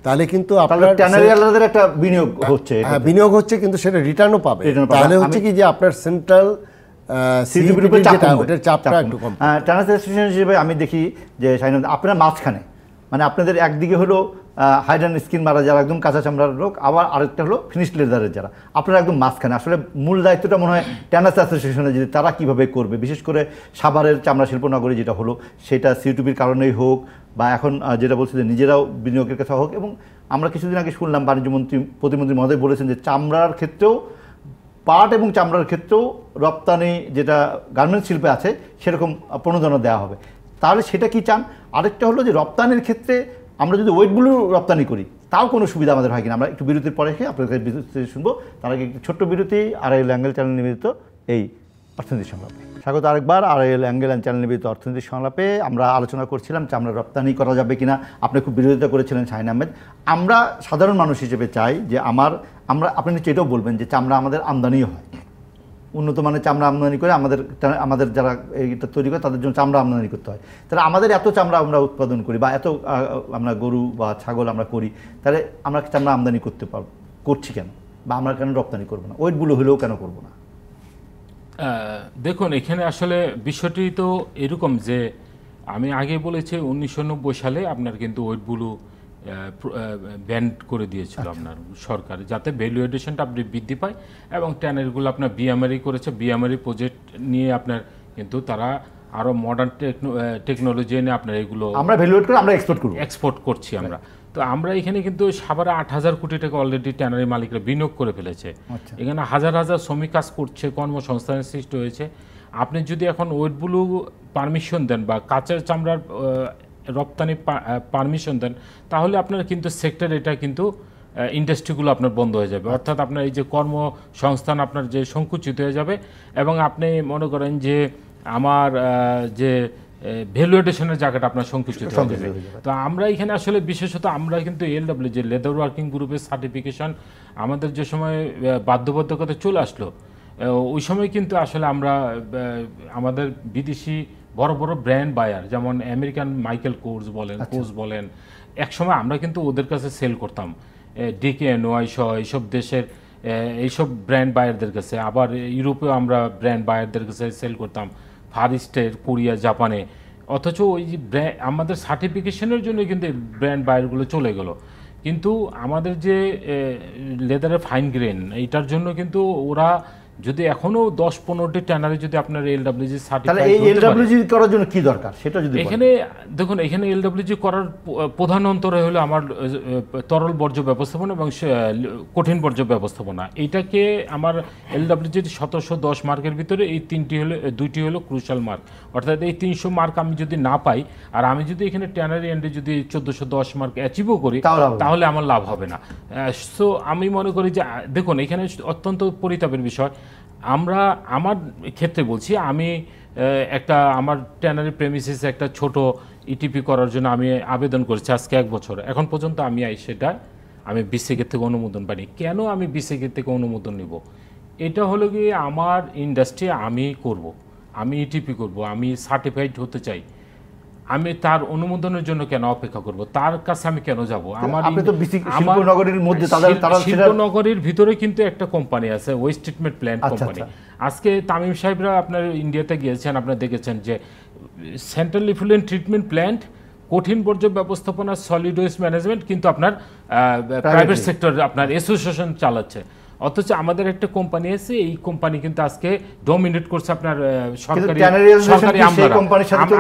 তাহলে কিন্তু আপনার একটা বিনিয়োগ হচ্ছে, হ্যাঁ বিনিয়োগ হচ্ছে, কিন্তু সেটা রিটার্নও পাবে। তাহলে হচ্ছে কি যে আপনার সেন্ট্রাল চাপটা একটু কম। ট্যানার্স অ্যাসোসিয়েশন হিসেবে আমি দেখি যে আপনার মাঝখানে মানে আপনাদের একদিকে হলো হাইড অ্যান্ড স্কিন মারা যারা একদম কাঁচা চামড়ার লোক, আবার আরেকটা হলো ফিনিশ লেদারের যারা, আপনারা একদম মাঝখানে। আসলে মূল দায়িত্বটা মনে হয় ট্যানার্স অ্যাসোসিয়েশনে, যদি তারা কীভাবে করবে, বিশেষ করে সাভারের চামড়া শিল্পনগরী যেটা হলো সেটা সিউটিপির কারণেই হোক বা এখন যেটা বলছে যে নিজেরাও বিনিয়োগের কথা হোক। এবং আমরা কিছুদিন আগে শুনলাম বাণিজ্য মন্ত্রী প্রতিমন্ত্রী মহোদয় বলেছেন যে চামড়ার ক্ষেত্রেও, পাট এবং চামড়ার ক্ষেত্রেও রপ্তানি যেটা গার্মেন্টস শিল্পে আছে সেরকম প্রণোদনা দেওয়া হবে। তাহলে সেটা কি চান? আরেকটা হলো যে রপ্তানির ক্ষেত্রে আমরা যদি ওয়েটগুলো রপ্তানি করি তাও কোনো সুবিধা আমাদের হয় কিনা। আমরা একটু বিরতির পরে আপনাদের কাছে বিরতি শুনবো, তার আগে একটু ছোট্ট বিরতি। আড়াইল অ্যাঙ্গেল চ্যানেল নিবেদিত এই অর্থনীতি সংলাপে স্বাগত আরেকবার। আড়াইল অ্যাঙ্গেল চ্যানেল নিবেদিত অর্থনীতি সংলাপে আমরা আলোচনা করছিলাম চামড়া রপ্তানি করা যাবে কিনা। আপনি খুব বিরোধিতা করেছিলেন শাহিন আহমেদ। আমরা সাধারণ মানুষ হিসেবে চাই যে আপনি নিশ্চয়ই এটাও বলবেন যে চামড়া আমাদের আমদানিও হয়, উন্নত মানের চামড়া আমদানি করে আমাদের যারা এইটা তৈরি করে তাদের জন্য চামড়া আমদানি করতে হয়। তাহলে আমাদের এত চামড়া আমরা উৎপাদন করি বা এত আমরা গরু বা ছাগল আমরা করি, তাহলে আমরা চামড়া আমদানি করছি কেন, বা আমরা কেন রপ্তানি করবো না? ওয়েটগুলো হলেও কেন করবো না? দেখুন এখানে আসলে বিষয়টি তো এরকম যে আমি আগে বলেছি 1990 সালে আপনার কিন্তু ওয়েটগুলো ব্যান্ড করে দিয়েছিল আপনার সরকার, যাতে ভ্যালু এডিশনটা আপনি বৃদ্ধি পায়। এবং ট্যানারিগুলো আপনার বিএমআরই করেছে, বিএমআরই প্রজেক্ট নিয়ে আপনার কিন্তু তারা আরও মডার্ন টেকনোলজি এনে আপনার এগুলো আমরা ভ্যালু এড করে আমরা এক্সপোর্ট করছি আমরা। তো আমরা এখানে কিন্তু সাভারে 8,000 কোটি টাকা অলরেডি ট্যানারি মালিকরা বিনিয়োগ করে ফেলেছে। এখানে হাজার হাজার শ্রমিক কাজ করছে, কর্মসংস্থানের সৃষ্টি হয়েছে। আপনি যদি এখন ওয়েটগুলো পারমিশন দেন বা কাঁচা চামড়ার রপ্তানি পারমিশন দেন, তাহলে আপনার কিন্তু সেক্টর এটা কিন্তু ইন্ডাস্ট্রিগুলো আপনার বন্ধ হয়ে যাবে। অর্থাৎ আপনার এই যে কর্মসংস্থান আপনার যে সংকুচিত হয়ে যাবে, এবং আপনি মনে করেন যে আমার যে ভ্যালু এডিশনের জায়গাটা আপনার সংকুচিত হয়ে যাবে। তো আমরা এখানে আসলে বিশেষত আমরা কিন্তু এলডব্লিউ যে লেদার ওয়ার্কিং গ্রুপের সার্টিফিকেশন আমাদের যে সময় বাধ্যবাধকতা চলে আসলো, ওই সময় কিন্তু আসলে আমরা আমাদের বিদেশি বড় বড় ব্র্যান্ড বায়ার যেমন আমেরিকান মাইকেল কোর্স বলেন, একসময় আমরা কিন্তু ওদের কাছে সেল করতাম, DKNY সহ এইসব দেশের এইসব ব্র্যান্ড বায়ারদের কাছে। আবার ইউরোপেও আমরা ব্র্যান্ড বায়ারদের কাছে সেল করতাম, ফার ইস্টের, কোরিয়া, জাপানে। অথচ ওই যে আমাদের সার্টিফিকেশনের জন্য কিন্তু ব্র্যান্ড বায়ারগুলো চলে গেল। কিন্তু আমাদের যে লেদারের ফাইন গ্রেন এইটার জন্য কিন্তু ওরা যদি এখনো 10-15টি ট্যানারি যদি আপনার এলডব্লিউজি সার্টিফিকেট করার জন্য কি দরকার সেটা যদি এখানে দেখুন, এখানে এলডব্লিউজি করার প্রধান অন্তরে হলো আমার তরল বর্জ্য ব্যবস্থাপনা এবং কঠিন বর্জ্য ব্যবস্থাপনা। এইটাকে আমার এলডব্লিউজি 1710 মার্কের ভিতরে এই দুইটি হলো ক্রুশাল মার্ক। অর্থাৎ এই 300 মার্ক আমি যদি না পাই, আর আমি যদি এখানে ট্যানারি এন্ডে যদি 1410 মার্ক অ্যাচিভও করি, তাহলে আমার লাভ হবে না। সো আমি মনে করি যে দেখুন এখানে অত্যন্ত পরিতাপের বিষয়। আমার ক্ষেত্রে বলছি, আমি আমার ট্যানারি প্রেমিসিস একটা ছোট ইটিপি করার জন্য আমি আবেদন করেছি আজকে 1 বছর। এখন পর্যন্ত আমি বিসিকের থেকে অনুমোদন পাইনি। কেন আমি বিসিকের থেকে অনুমোদন নিব? এটা হলো কি আমার ইন্ডাস্ট্রি আমি করব, আমি ইটিপি করব, আমি সার্টিফাইড হতে চাই। আমি তার অনুমোদনের জন্য কেন অপেক্ষা করব? তার কাছে আমি কেন যাব? শিল্পনগরীর ভিতরে কিন্তু একটা কোম্পানি আছে, ওয়েস্ট ট্রিটমেন্ট প্ল্যান্ট কোম্পানি। আজকে তামিম সাহেবরা আপনার ইন্ডিয়াতে গিয়েছেন, আপনারা দেখেছেন যে সেন্ট্রাল ইফ্লুয়েন্ট ট্রিটমেন্ট প্ল্যান্ট, কঠিন বর্জ্য ব্যবস্থাপনা, সলিড ওয়েস্ট ম্যানেজমেন্ট কিন্তু আপনার প্রাইভেট সেক্টর আপনার অ্যাসোসিয়েশন চালাচ্ছে। অথচ আমাদের একটা কোম্পানি আছে, এই কোম্পানি কিন্তু আজকে ডমিনেট করছে আপনার সরকারি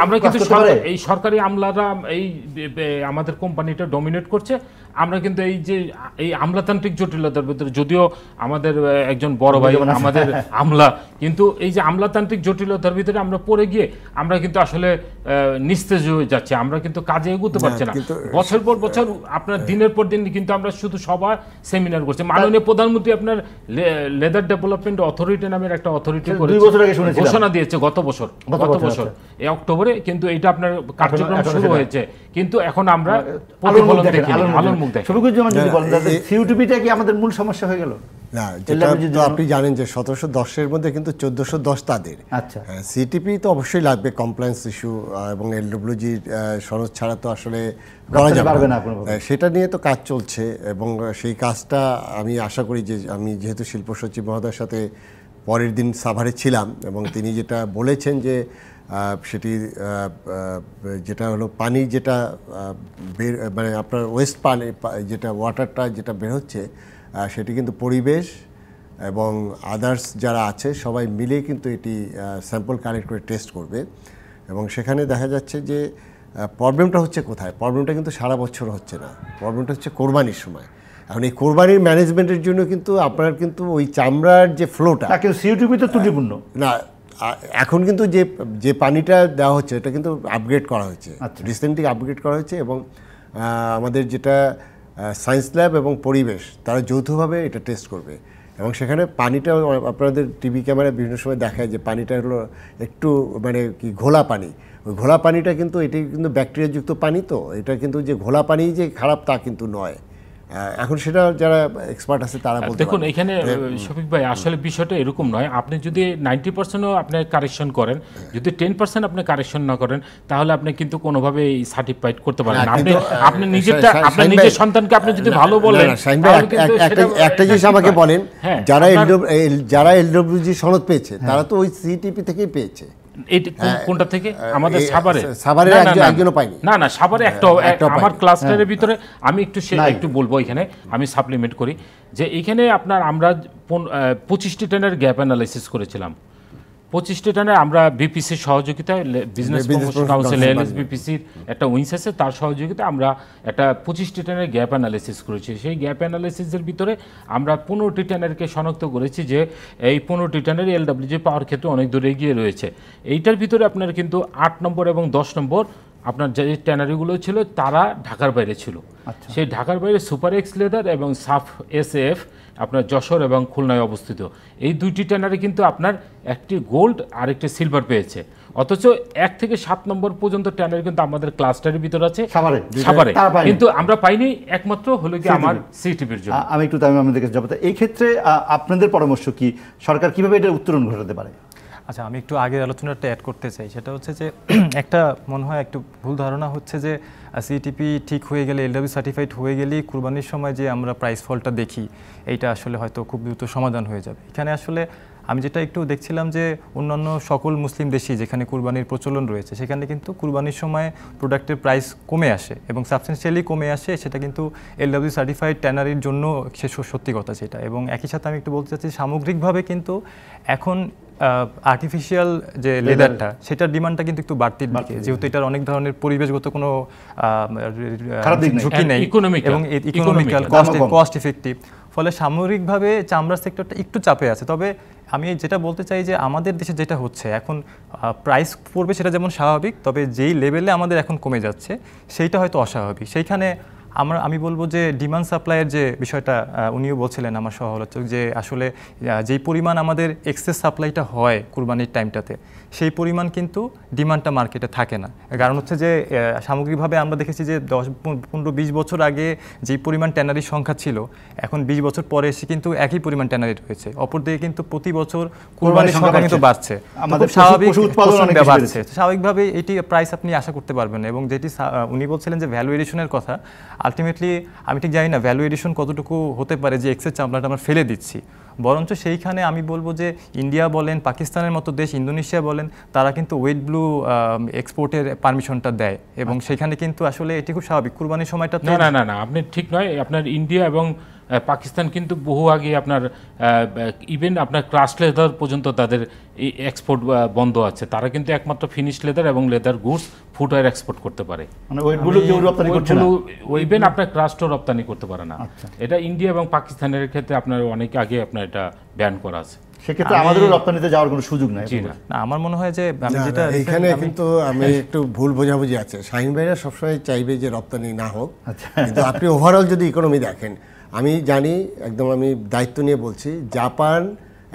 আমরা কিন্তু এই সরকারি আমলারা এই আমাদের কোম্পানিটা ডমিনেট করছে। আমরা কিন্তু এই যে এই আমলাতান্ত্রিক জটিলতার ভিতরে, যদিও আমাদের একজন বড় ভাই আমাদের আমলা, কিন্তু এই যে আমলাতান্ত্রিক জটিলতার ভিতরে আমরা পড়ে গিয়ে আমরা কিন্তু আসলে নিস্তেজ হয়ে যাচ্ছি, আমরা কিন্তু কাজে এগোতে পারছি না। বছর পর বছর আপনার দিনের পর দিন কিন্তু আমরা শুধু সভা সেমিনার করছি। মাননীয় প্রধানমন্ত্রী আপনার লেদার ডেভেলপমেন্ট অথরিটি নামের একটা অথরিটি ঘোষণা দিয়েছে গত বছর এই অক্টোবরে, কিন্তু এটা আপনার কার্যক্রম শুরু হয়েছে, কিন্তু এখন আমরা প্রতিফলন দেখি আলোর মুখ দেখি। সিইউটিপিটা কি আমাদের মূল সমস্যা হয়ে গেল? না, যেটা তো আপনি জানেন যে 1710 মধ্যে কিন্তু 1410 তাদের। আচ্ছা, সিটিপি তো অবশ্যই লাগবে, কমপ্লায়েন্স ইস্যু এবং এলডব্লিউজি সনদ ছাড়া তো আসলে করা যাবে না। সেটা নিয়ে তো কাজ চলছে এবং সেই কাজটা আমি আশা করি যে, আমি যেহেতু শিল্প সচিব মহোদয়ের সাথে পরের দিন সাভারে ছিলাম এবং তিনি যেটা বলেছেন যে সেটি যেটা হলো পানি যেটা বের মানে আপনার ওয়েস্ট পানি যেটা ওয়াটারটা যেটা বের হচ্ছে সেটি কিন্তু পরিবেশ এবং আদার্স যারা আছে সবাই মিলে কিন্তু এটি স্যাম্পল কালেক্ট করে টেস্ট করবে। এবং সেখানে দেখা যাচ্ছে যে প্রবলেমটা হচ্ছে কোথায়, প্রবলেমটা কিন্তু সারা বছর হচ্ছে না, প্রবলেমটা হচ্ছে কোরবানির সময়। এখন এই কোরবানির ম্যানেজমেন্টের জন্য কিন্তু আপনার কিন্তু ওই চামড়ার যে ফ্লোটা সিইউটিপি তো ত্রুটিপূর্ণ না, এখন কিন্তু যে পানিটা দেওয়া হচ্ছে এটা কিন্তু আপগ্রেড করা হয়েছে, রিসেন্টলি আপগ্রেড করা হয়েছে এবং আমাদের যেটা সায়েন্স ল্যাব এবং পরিবেশ তারা যৌথভাবে এটা টেস্ট করবে। এবং সেখানে পানিটা আপনাদের টিভি ক্যামেরায় বিভিন্ন সময় দেখায় যে পানিটা হলো একটু মানে কি ঘোলা পানি, ওই ঘোলা পানিটা কিন্তু এটি কিন্তু ব্যাকটেরিয়াযুক্ত পানি, তো এটা কিন্তু যে ঘোলা পানি যে খারাপ তা কিন্তু নয়। এখন সেটা যারা এক্সপার্ট আছে তারা বলতে দেখুন এখানে শফিক ভাই আসলে বিষয়টা এরকম নয়। আপনি যদি 90%ও আপনি কারেকশন করেন, যদি 10% আপনি কারেকশন না করেন, তাহলে আপনি কিন্তু কোনোভাবে সার্টিফাইড করতে পারেন না। আপনি নিজেরটা আপনার নিজের সন্তানকে আপনি যদি ভালো বলেন, একটা জিনিস আমাকে বলেন, যারা এলডব্লিউজি সনদ পেয়েছে তারা তো ওই সিটিপি থেকেই পেয়েছে। কোনটা থেকে? আমাদের সাভারে একজনও পাইনি। না, সাভারে একটা আমার ক্লাস্টারের ভিতরে আমি একটু বলবো, এখানে আমি সাপ্লিমেন্ট করি যে এখানে আপনার আমরা 25টি টনের গ্যাপ অ্যানালাইসিস করেছিলাম। 25টি টনে আমরা বিপিসির সহযোগিতায়, বিজনেস প্রমোশন কাউন্সিল এলএসবিপিসির একটা উইংস আছে, তার সহযোগিতায় আমরা একটা 25টি টনের গ্যাপ অ্যানালাইসিস করেছি। সেই গ্যাপ অ্যানালাইসিসের ভিতরে আমরা 15টি টনেরকে শনাক্ত করেছি যে এই 15টি টনের এলডব্লিউজি পাওয়ার ক্ষেত্রে অনেক দূরে এগিয়ে রয়েছে। এইটার ভিতরে আপনার কিন্তু 8 নম্বর এবং 10 নম্বর আপনার যে ট্যানারিগুলো ছিল তারা ঢাকার বাইরে ছিল। সেই ঢাকার বাইরে সুপার এক্স লেদার এবং সাফ এসএফ আপনার যশোর এবং খুলনায় অবস্থিত। এই দুইটি ট্যানারি কিন্তু আপনার একটি গোল্ড আর একটি সিলভার পেয়েছে, অথচ 1 থেকে 7 নম্বর পর্যন্ত ট্যানারি কিন্তু আমাদের ক্লাস্টারের ভিতর আছে সাভারে, কিন্তু আমরা পাইনি একমাত্র হলো কি আমার সিটিপির জন্য। আমি একটু আমাদের কাছে যাবো। এই ক্ষেত্রে আপনাদের পরামর্শ কি, সরকার কিভাবে এটা উত্তরণ ঘটাতে পারে? আচ্ছা, আমি একটু আগের আলোচনাটা অ্যাড করতে চাই। সেটা হচ্ছে যে একটা মনে হয় একটু ভুল ধারণা হচ্ছে যে সিটিপি ঠিক হয়ে গেলে, এলডব্লিউ সার্টিফাইড হয়ে গেলেই কুরবানির সময় যে আমরা প্রাইস ফলটা দেখি এইটা আসলে হয়তো খুব দ্রুত সমাধান হয়ে যাবে। এখানে আসলে আমি যেটা একটু দেখছিলাম যে অন্যান্য সকল মুসলিম দেশেই যেখানে কুরবানির প্রচলন রয়েছে সেখানে কিন্তু কুরবানির সময় প্রোডাক্টের প্রাইস কমে আসে এবং সাবস্টেন্সিয়ালি কমে আসে। সেটা কিন্তু এলডব্লিউ সার্টিফাইড ট্যানারির জন্য সত্যি কথা সেটা। এবং একই সাথে আমি একটু বলতে চাচ্ছি সামগ্রিকভাবে কিন্তু এখন আর্টিফিশিয়াল যে লেদারটা সেটার ডিমান্ডটা কিন্তু একটু বাড়তির দিকে, যেহেতু এটার অনেক ধরনের পরিবেশগত কোনো ঝুঁকি নেই এবং ইকোনমিক্যাল কস্ট ইফেক্টিভ, ফলে সামগ্রিকভাবে চামড়ার সেক্টরটা একটু চাপে আছে। তবে আমি যেটা বলতে চাই যে আমাদের দেশে যেটা হচ্ছে এখন প্রাইস পড়বে সেটা যেমন স্বাভাবিক, তবে যেই লেভেলে আমাদের এখন কমে যাচ্ছে সেইটা হয়তো অস্বাভাবিক। সেইখানে আমি বলবো যে ডিমান্ড সাপ্লাইয়ের যে বিষয়টা উনিও বলছিলেন আমার সহআলোচক, যে আসলে যেই পরিমাণ আমাদের এক্সেস সাপ্লাইটা হয় কুরবানির টাইমটাতে সেই পরিমাণ কিন্তু ডিমান্ডটা মার্কেটে থাকে না। কারণ হচ্ছে যে সামগ্রিকভাবে আমরা দেখেছি যে 10-15-20 বছর আগে যেই পরিমাণ ট্যানারির সংখ্যা ছিল এখন 20 বছর পরে এসে কিন্তু একই পরিমাণ ট্যানারি রয়েছে। অপরদিকে কিন্তু প্রতি বছর কুরবানির সংখ্যা কিন্তু বাড়ছে, স্বাভাবিকভাবে এটি প্রাইস আপনি আশা করতে পারবেন। এবং যেটি উনি বলছিলেন যে ভ্যালু এডিশনের কথা, আলটিমেটলি আমি ঠিক জানি না ভ্যালু এডিশন কতটুকু হতে পারে যে এক্সেস চামড়াটা আমরা ফেলে দিচ্ছি, বরঞ্চ সেইখানে আমি বলবো যে ইন্ডিয়া বলেন, পাকিস্তানের মতো দেশ, ইন্দোনেশিয়া বলেন, তারা কিন্তু ওয়েট ব্লু এক্সপোর্টের পারমিশনটা দেয় এবং সেখানে কিন্তু আসলে এটি খুব স্বাভাবিক কুরবানির সময়টা। না, আপনি ঠিক নয়। আপনার ইন্ডিয়া এবং পাকিস্তান কিন্তু বহু আগে আপনার ইভেন আপনার ক্রাশ লেদার পর্যন্ত তাদের এই এক্সপোর্ট বন্ধ আছে। তারা কিন্তু একমাত্র ফিনিশ লেদার এবং লেদার গুডস ফুটওয়্যার এক্সপোর্ট করতে পারে, মানে ওইগুলো কেউ রপ্তানি করছে না, ইভেন আপনার ক্রাশও রপ্তানি করতে পারে না। এটা ইন্ডিয়া এবং পাকিস্তানের ক্ষেত্রে আপনার অনেক আগে আপনার এটা ব্যান করা আছে। সেক্ষেত্রে আমাদেরও রপ্তানিতে যাওয়ার কোনো সুযোগ নাই। না, আমার মনে হয় যে আমি যেটা এখানে কিন্তু আমি একটু ভুল বোঝাবুঝি আছে। শাহিন ভাইরা সবসময় চাইবে যে রপ্তানি না হোক, কিন্তু আপনি ওভারঅল যদি ইকোনমি দেখেন, আমি জানি একদম, আমি দায়িত্ব নিয়ে বলছি, জাপান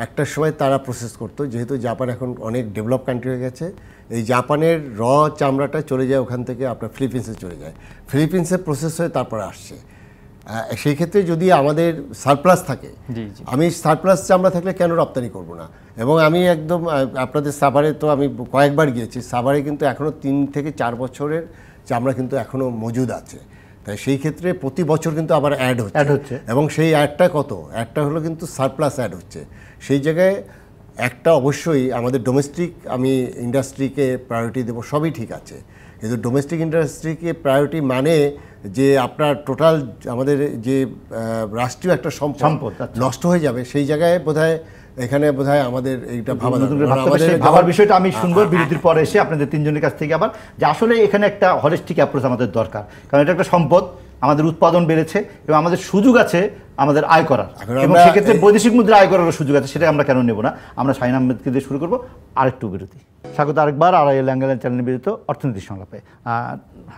একটা সময় তারা প্রসেস করতো, যেহেতু জাপান এখন অনেক ডেভেলপ কান্ট্রি হয়ে গেছে, এই জাপানের চামড়াটা চলে যায় ওখান থেকে আপনার ফিলিপিন্সে চলে যায়, ফিলিপিন্সে প্রসেস হয়ে তারপরে আসছে। সেই ক্ষেত্রে যদি আমাদের সারপ্লাস থাকে, আমি সারপ্লাস চামড়া থাকলে কেন রপ্তানি করব না? এবং আমি একদম আপনাদের সাভারে তো আমি কয়েকবার গিয়েছি, সাভারে কিন্তু এখনও 3 থেকে 4 বছরের চামড়া কিন্তু এখনও মজুদ আছে। তাই সেই ক্ষেত্রে প্রতি বছর কিন্তু আবার অ্যাড হচ্ছে, এবং সেই অ্যাডটা কত, অ্যাডটা হলো কিন্তু সারপ্লাস অ্যাড হচ্ছে। সেই জায়গায় একটা অবশ্যই আমাদের ডোমেস্টিক, আমি ইন্ডাস্ট্রিকে প্রায়োরিটি দেবো, সবই ঠিক আছে, কিন্তু ডোমেস্টিক ইন্ডাস্ট্রিকে প্রায়োরিটি মানে যে আপনার টোটাল আমাদের যে রাষ্ট্রীয় একটা সম্পদ নষ্ট হয়ে যাবে, সেই জায়গায় বোধহয় এখানে বোধহয় আমাদের এইটা ভাবার বিষয়টা আমি শুনবো বিরতির পরে এসে আপনাদের তিনজনের কাছ থেকে আবার, যে আসলে এখানে একটা হলিস্টিক অ্যাপ্রোচ আমাদের দরকার, কারণ এটা একটা সম্পদ, আমাদের উৎপাদন বেড়েছে এবং আমাদের সুযোগ আছে আমাদের আয় করার, এবং সেক্ষেত্রে বৈদেশিক মুদ্রা আয় করার সুযোগ আছে, সেটা আমরা কেন নেব না? আমরা শাহিন আহমেদকে দিয়ে শুরু করবো আরেকটু বিরতি। স্বাগত আরেকবার আড়াইল অ্যাঙ্গেল চ্যানেল বিরত অর্থনীতির সংলাপে।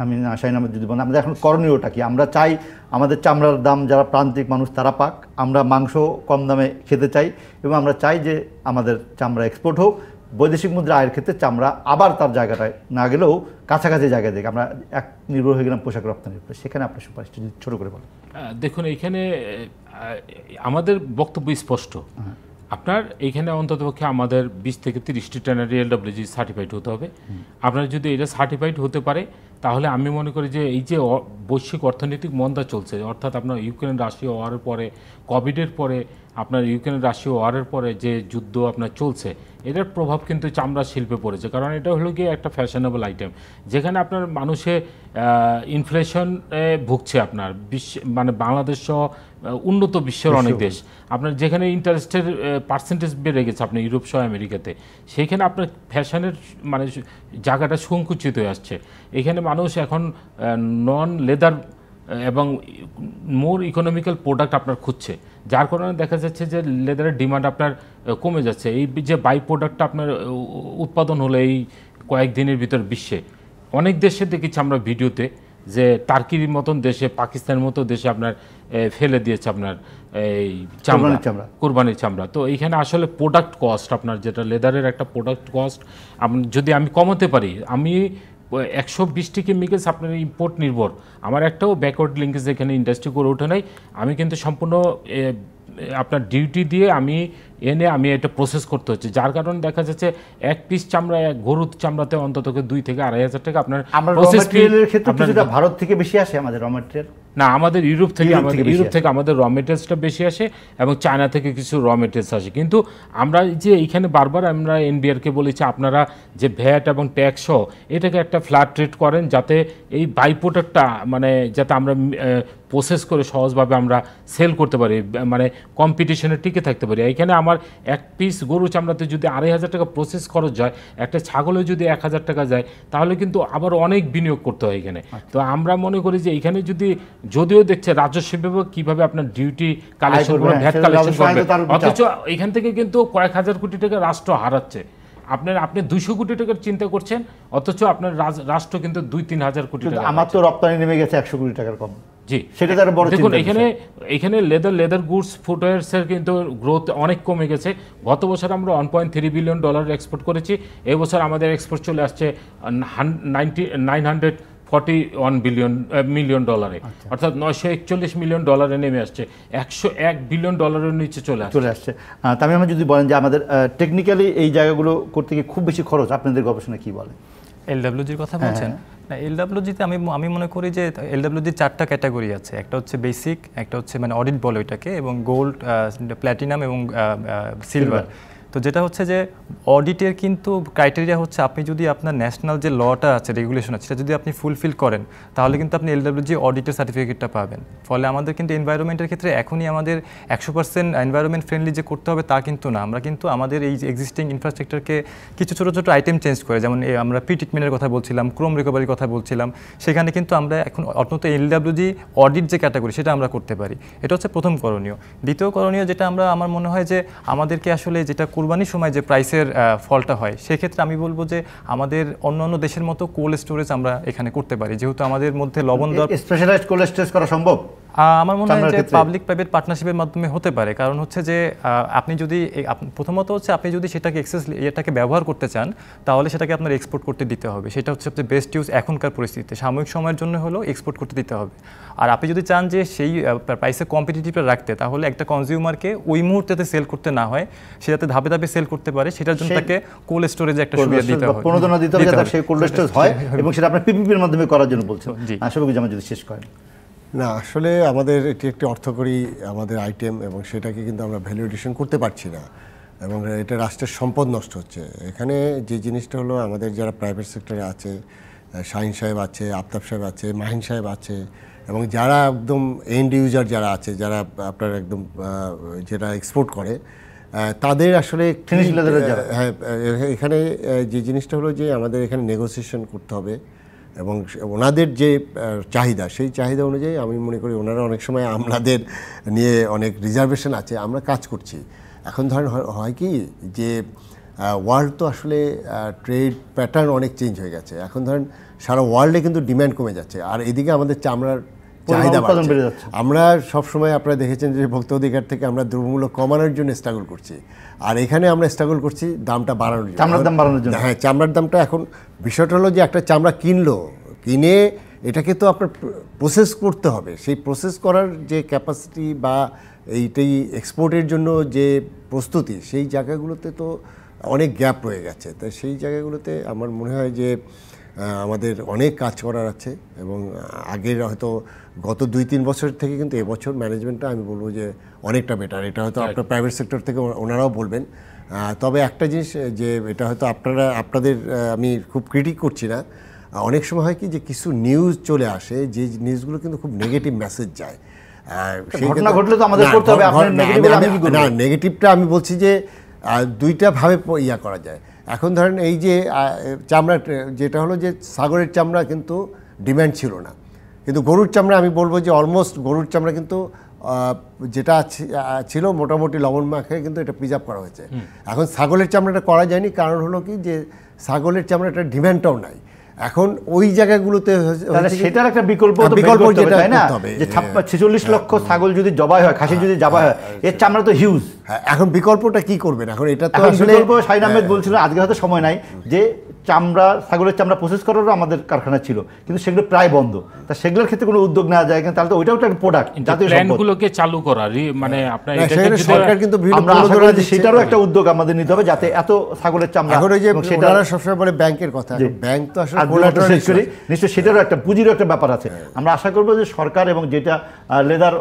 আমি শাহিন আহমেদ যদি বলেন, আমাদের এখন করণীয়টা কি? আমরা চাই আমাদের চামড়ার দাম যারা প্রান্তিক মানুষ তারা পাক, আমরা মাংস কম দামে খেতে চাই, এবং আমরা চাই যে আমাদের চামড়া এক্সপোর্ট হোক, বৈদেশিক মুদ্রা আয়ের ক্ষেত্রে চামড়া আবার তার জায়গাটায় না গেলেও কাছাকাছি জায়গায় দেখে আমরা এক নির্ভর হয়ে গেলাম পোশাক রপ্তানির উপরে। সেখানে আপনার সুপারিশটা যদি ছোটো করে বলেন। দেখুন, এইখানে আমাদের বক্তব্য স্পষ্ট। আপনার এইখানে অন্ততপক্ষে আমাদের 20 থেকে 30টি ট্যানারি এলডব্লিউজি সার্টিফাইড হতে হবে। আপনার যদি এটা সার্টিফাইড হতে পারে, তাহলে আমি মনে করি যে এই যে বৈশ্বিক অর্থনৈতিক মন্দা চলছে, অর্থাৎ আপনার ইউক্রেন রাশিয়া ওয়ারের পরে, কোভিডের পরে, আপনার ইউক্রেন রাশিয়া ওয়ারের পরে যে যুদ্ধ আপনার চলছে, এটার প্রভাব কিন্তু চামড়া শিল্পে পড়েছে। কারণ এটা হলো গিয়ে একটা ফ্যাশনেবল আইটেম, যেখানে আপনার মানুষে ইনফ্লেশন ভুগছে। আপনার মানে বাংলাদেশ সহ উন্নত বিশ্বের অনেক দেশ, আপনার যেখানে ইন্টারেস্টের পার্সেন্টেজ বেড়ে গেছে, আপনার ইউরোপ সহ আমেরিকাতে, সেইখানে আপনার ফ্যাশনের মানে জায়গাটা সংকুচিত হয়ে আসছে। এখানে মানুষ এখন নন লেদার এবং মোর ইকোনমিক্যাল প্রোডাক্ট আপনার খুঁজছে, যার কারণে দেখা যাচ্ছে যে লেদারের ডিমান্ড আপনার কমে যাচ্ছে। এই যে বাই প্রোডাক্টটা আপনার উৎপাদন হলো এই কয়েকদিনের ভিতর বিশ্বে অনেক দেশে দেখেছি আমরা ভিডিওতে, যে টার্কির মতন দেশে, পাকিস্তানের মতো দেশে আপনার ফেলে দিয়েছে আপনার এই চামড়া, কোরবানির চামড়া। তো এইখানে আসলে প্রোডাক্ট কস্ট, আপনার যেটা লেদারের একটা প্রোডাক্ট কস্ট, যদি আমি কমাতে পারি, আমি 120টি কেমিক্যালস আপনার ইম্পোর্ট নির্ভর, আমার একটাও ব্যাকওয়ার্ড লিঙ্কেজ এখানে ইন্ডাস্ট্রি করে ওঠে নাই, আমি কিন্তু সম্পূর্ণ আপনার ডিউটি দিয়ে আমি এনে আমি এটা প্রসেস করতে হচ্ছে, যার কারণে দেখা যাচ্ছে এক পিস চামড়া, এক গরুর চামড়াতে অন্তত 2 থেকে 2,500 টাকা আপনার প্রসেস ফির ক্ষেত্রে কিছুটা ভারত থেকে বেশি আসে আমাদের র ম্যাটেরিয়াল। না, আমাদের ইউরোপ থেকে আমাদের র মেটেরিয়ালসটা বেশি আসে, এবং চায়না থেকে কিছু র মেটেরিয়ালস আসে। কিন্তু আমরা যে এইখানে বারবার আমরা এনবিআরকে বলেছি, আপনারা যে ভ্যাট এবং ট্যাক্স সহ এটাকে একটা ফ্ল্যাট রেট করেন, যাতে এই বাই প্রোডাক্টটা মানে যাতে আমরা প্রসেস করে সহজভাবে আমরা সেল করতে পারি, মানে কম্পিটিশনে টিকে থাকতে পারি। এইখানে আমার এক পিস গরু চামড়াতে যদি 2,500 টাকা প্রসেস খরচ যায়, একটা ছাগলে যদি 1,000 টাকা যায়, তাহলে কিন্তু আবার অনেক বিনিয়োগ করতে হয় এখানে। তো আমরা মনে করি যে এখানে যদিও দেখছে রাজস্ব বিভাগ কীভাবে আপনার ডিউটি কালেকশন করবে, ভ্যাট কালেকশন করবে, অথচ এখান থেকে কিন্তু কয়েক হাজার কোটি টাকা রাষ্ট্র হারাচ্ছে। আপনি 200 কোটি টাকার চিন্তা করছেন, অথচ আপনার রাষ্ট্র কিন্তু 2-3 হাজার কোটি টাকা। আমার তো রপ্তানি নেমে গেছে 100 কোটি টাকার কম। জি, সেটা তার বড়। দেখুন, এখানে লেদার গুডস ফুটওয়্যারসের কিন্তু গ্রোথ অনেক কমে গেছে। গত বছর আমরা $1.3 বিলিয়ন এক্সপোর্ট করেছি, এই বছর আমাদের এক্সপোর্ট চলে আসছে $941 মিলিয়ন, অর্থাৎ $941 মিলিয়ন নেমে আসছে, $101 বিলিয়ন নিচে চলে আসছে। তামিম আহমেদ, যদি বলেন যে আমাদের টেকনিক্যালি এই জায়গাগুলো করতে গিয়ে খুব বেশি খরচ, আপনাদের গবেষণা কি বলে? এলডব্লিউজির কথা বলছেন? না, এলডব্লিউজিতে আমি মনে করি যে এলডব্লিউজির 4টা ক্যাটাগরি আছে। একটা হচ্ছে বেসিক, একটা হচ্ছে মানে অডিট বলে ওইটাকে, এবং গোল্ড, প্ল্যাটিনাম এবং সিলভার। তো তো যেটা হচ্ছে যে অডিটের কিন্তু ক্রাইটেরিয়া হচ্ছে আপনি যদি আপনার ন্যাশনাল যে লটা আছে, রেগুলেশন আছে, সেটা যদি আপনি ফুলফিল করেন তাহলে কিন্তু আপনি LWG অডিটের সার্টিফিকেটটা পাবেন। ফলে আমাদের কিন্তু এনভায়রনমেন্টের ক্ষেত্রে এখনই আমাদের 100% এনভায়রনমেন্ট ফ্রেন্ডলি যে করতে হবে তা কিন্তু না। আমরা কিন্তু আমাদের এই এক্সিস্টিং ইনফ্রাস্ট্রাকচারকে কিছু ছোটো ছোটো আইটেম চেঞ্জ করে, যেমন আমরা প্রি ট্রিটমেন্টের কথা বলছিলাম, ক্রোম রিকভারির কথা বলছিলাম, সেখানে কিন্তু আমরা এখন অন্তত LWG অডিট যে ক্যাটাগরি সেটা আমরা করতে পারি। এটা হচ্ছে প্রথম করণীয়। দ্বিতীয় করণীয় যেটা আমার মনে হয় যে আমাদেরকে আসলে যেটা কুরবানির সময় যে প্রাইসের ফলটা হয়, সেক্ষেত্রে আমি বলবো যে আমাদের অন্যান্য দেশের মতো কোল্ড স্টোরেজ আমরা এখানে করতে পারি, যেহেতু আমাদের মধ্যে লবণ দর স্পেশালাইজড কোল্ড স্টোরেজ করা সম্ভব। আমার মনে হয় যে পাবলিক প্রাইভেট পার্টনারশিপের মাধ্যমে হতে পারে। কারণ হচ্ছে যে আপনি যদি প্রথমত হচ্ছে আপনি যদি সেটাকে এটাকে ব্যবহার করতে চান তাহলে সেটাকে আপনার এক্সপোর্ট করতে দিতে হবে। সেটা হচ্ছে সবচেয়ে বেস্ট ইউজ এখনকার পরিস্থিতিতে, সাময়িক সময়ের জন্য হলেও এক্সপোর্ট করতে দিতে হবে। আর আপনি যদি চান যে সেই প্রাইসে কম্পিটিটিভটা রাখতে, তাহলে একটা কনজিউমারকে ওই মুহূর্তেতে সেল করতে না হয়, সে যাতে ধাপে ধাপে সেল করতে পারে, সেটার জন্য তাকে কোল্ড স্টোরেজে একটা সুবিধা দিতে হবে, প্রণোদনা দিতে হবে যাতে সেই কোল্ড স্টোরেজ হয়, এবং সেটা আপনার পিপিপির মাধ্যমে করার জন্য বলছেন। শফিকুল জামান যদি শেষ করেন। না, আসলে আমাদের এটি একটি অর্থকরী আমাদের আইটেম, এবং সেটাকে কিন্তু আমরা ভ্যালু এডিশন করতে পারছি না, এবং এটা রাষ্ট্রের সম্পদ নষ্ট হচ্ছে। এখানে যে জিনিসটা হলো, আমাদের যারা প্রাইভেট সেক্টরে আছে, শাহিন সাহেব আছে, আফতাব সাহেব আছে, মাহিন সাহেব আছে, এবং যারা একদম এন্ড ইউজার যারা আছে, যারা আপনার একদম যেটা এক্সপোর্ট করে, তাদের আসলে হ্যাঁ, এখানে যে জিনিসটা হলো যে আমাদের এখানে নেগোসিয়েশন করতে হবে, এবং ওনাদের যে চাহিদা, সেই চাহিদা অনুযায়ী আমি মনে করি ওনারা অনেক সময় আমাদের নিয়ে অনেক রিজার্ভেশন আছে, আমরা কাজ করছি। এখন ধরেন হয় কি যে ওয়ার্ল্ড তো আসলে ট্রেড প্যাটার্ন অনেক চেঞ্জ হয়ে গেছে। এখন ধরেন সারা ওয়ার্ল্ডে কিন্তু ডিম্যান্ড কমে যাচ্ছে, আর এদিকে আমাদের চামড়ার চাহিদা বাড়ছে। আমরা সবসময় আপনারা দেখেছেন যে ভোক্তা অধিকার থেকে আমরা দ্রব্যমূল্য কমানোর জন্য স্ট্রাগল করছি, আর এখানে আমরা স্ট্রাগল করছি দামটা বাড়ানোর জন্য, চামড়ার দাম বাড়ানোর জন্য। হ্যাঁ, চামড়ার দামটা এখন বিষয়টা হলো যে একটা চামড়া কিনে এটাকে তো আপনার প্রসেস করতে হবে। সেই প্রসেস করার যে ক্যাপাসিটি বা এইটাই এক্সপোর্টের জন্য যে প্রস্তুতি, সেই জায়গাগুলোতে তো অনেক গ্যাপ রয়ে গেছে। তাই সেই জায়গাগুলোতে আমার মনে হয় যে আমাদের অনেক কাজ করার আছে, এবং আগের হয়তো গত 2-3 বছর থেকে কিন্তু এবছর ম্যানেজমেন্টটা আমি বলবো যে অনেকটা বেটার। এটা হয়তো আপনার প্রাইভেট সেক্টর থেকে ওনারাও বলবেন। তবে একটা জিনিস যে এটা হয়তো আপনাদের আমি খুব ক্রিটিক করছি না, অনেক সময় হয় কি যে কিছু নিউজ চলে আসে, যে নিউজগুলো কিন্তু খুব নেগেটিভ মেসেজ যায়। ঘটনা ঘটলে তো আমাদের করতে হবে। না, নেগেটিভটা আমি বলছি যে দুইটা ভাবে ইয়া করা যায়। এখন ধরেন এই যে চামড়া, যেটা হলো যে ছাগলের চামড়া কিন্তু ডিম্যান্ড ছিল না, কিন্তু গরুর চামড়া আমি বলবো যে অলমোস্ট গরুর চামড়া কিন্তু যেটা ছিল মোটামুটি লবণ মাখে কিন্তু এটা প্রিজার্ভ করা হয়েছে। এখন ছাগলের চামড়াটা করা যায়নি, কারণ হলো কি যে ছাগলের চামড়াটার ডিম্যান্ডটাও নাই। এখন ওই জায়গাগুলোতে সেটার একটা বিকল্প যেটা তাই না, যে 46 লক্ষ ছাগল যদি জবাই হয়, খাসি যদি জবাই হয়, এর চামড়া তো হিউজ। এখন বিকল্পটা কি করবেন? এখন এটা তো আসলে বিকল্প শাহিন আহমেদ বলছিলেন, আজকে হয়তো সময় নাই, যে ছাগলের চামড়া প্রসেস করারও আমাদের কারখানা ছিল, কিন্তু সেগুলো প্রায় বন্ধ। তা সেগুলোর ক্ষেত্রে কোনো উদ্যোগ নেওয়া যায়, তাহলে তো ওইটাও একটা প্রোডাক্ট, জাতীয় প্ল্যানগুলোকে চালু করা, মানে আপনার সরকার কিন্তু সেটারও একটা উদ্যোগ আমাদের নিতে হবে, যাতে এত ছাগলের চামড়া, এখন ওই যে সেটা সবসময় বলে ব্যাংকের কথা, ব্যাংক তো আসলে নিশ্চয়ই সেটারও একটা পুঁজিরও একটা ব্যাপার আছে। আমরা আশা করবো যে সরকার এবং যেটা লেদার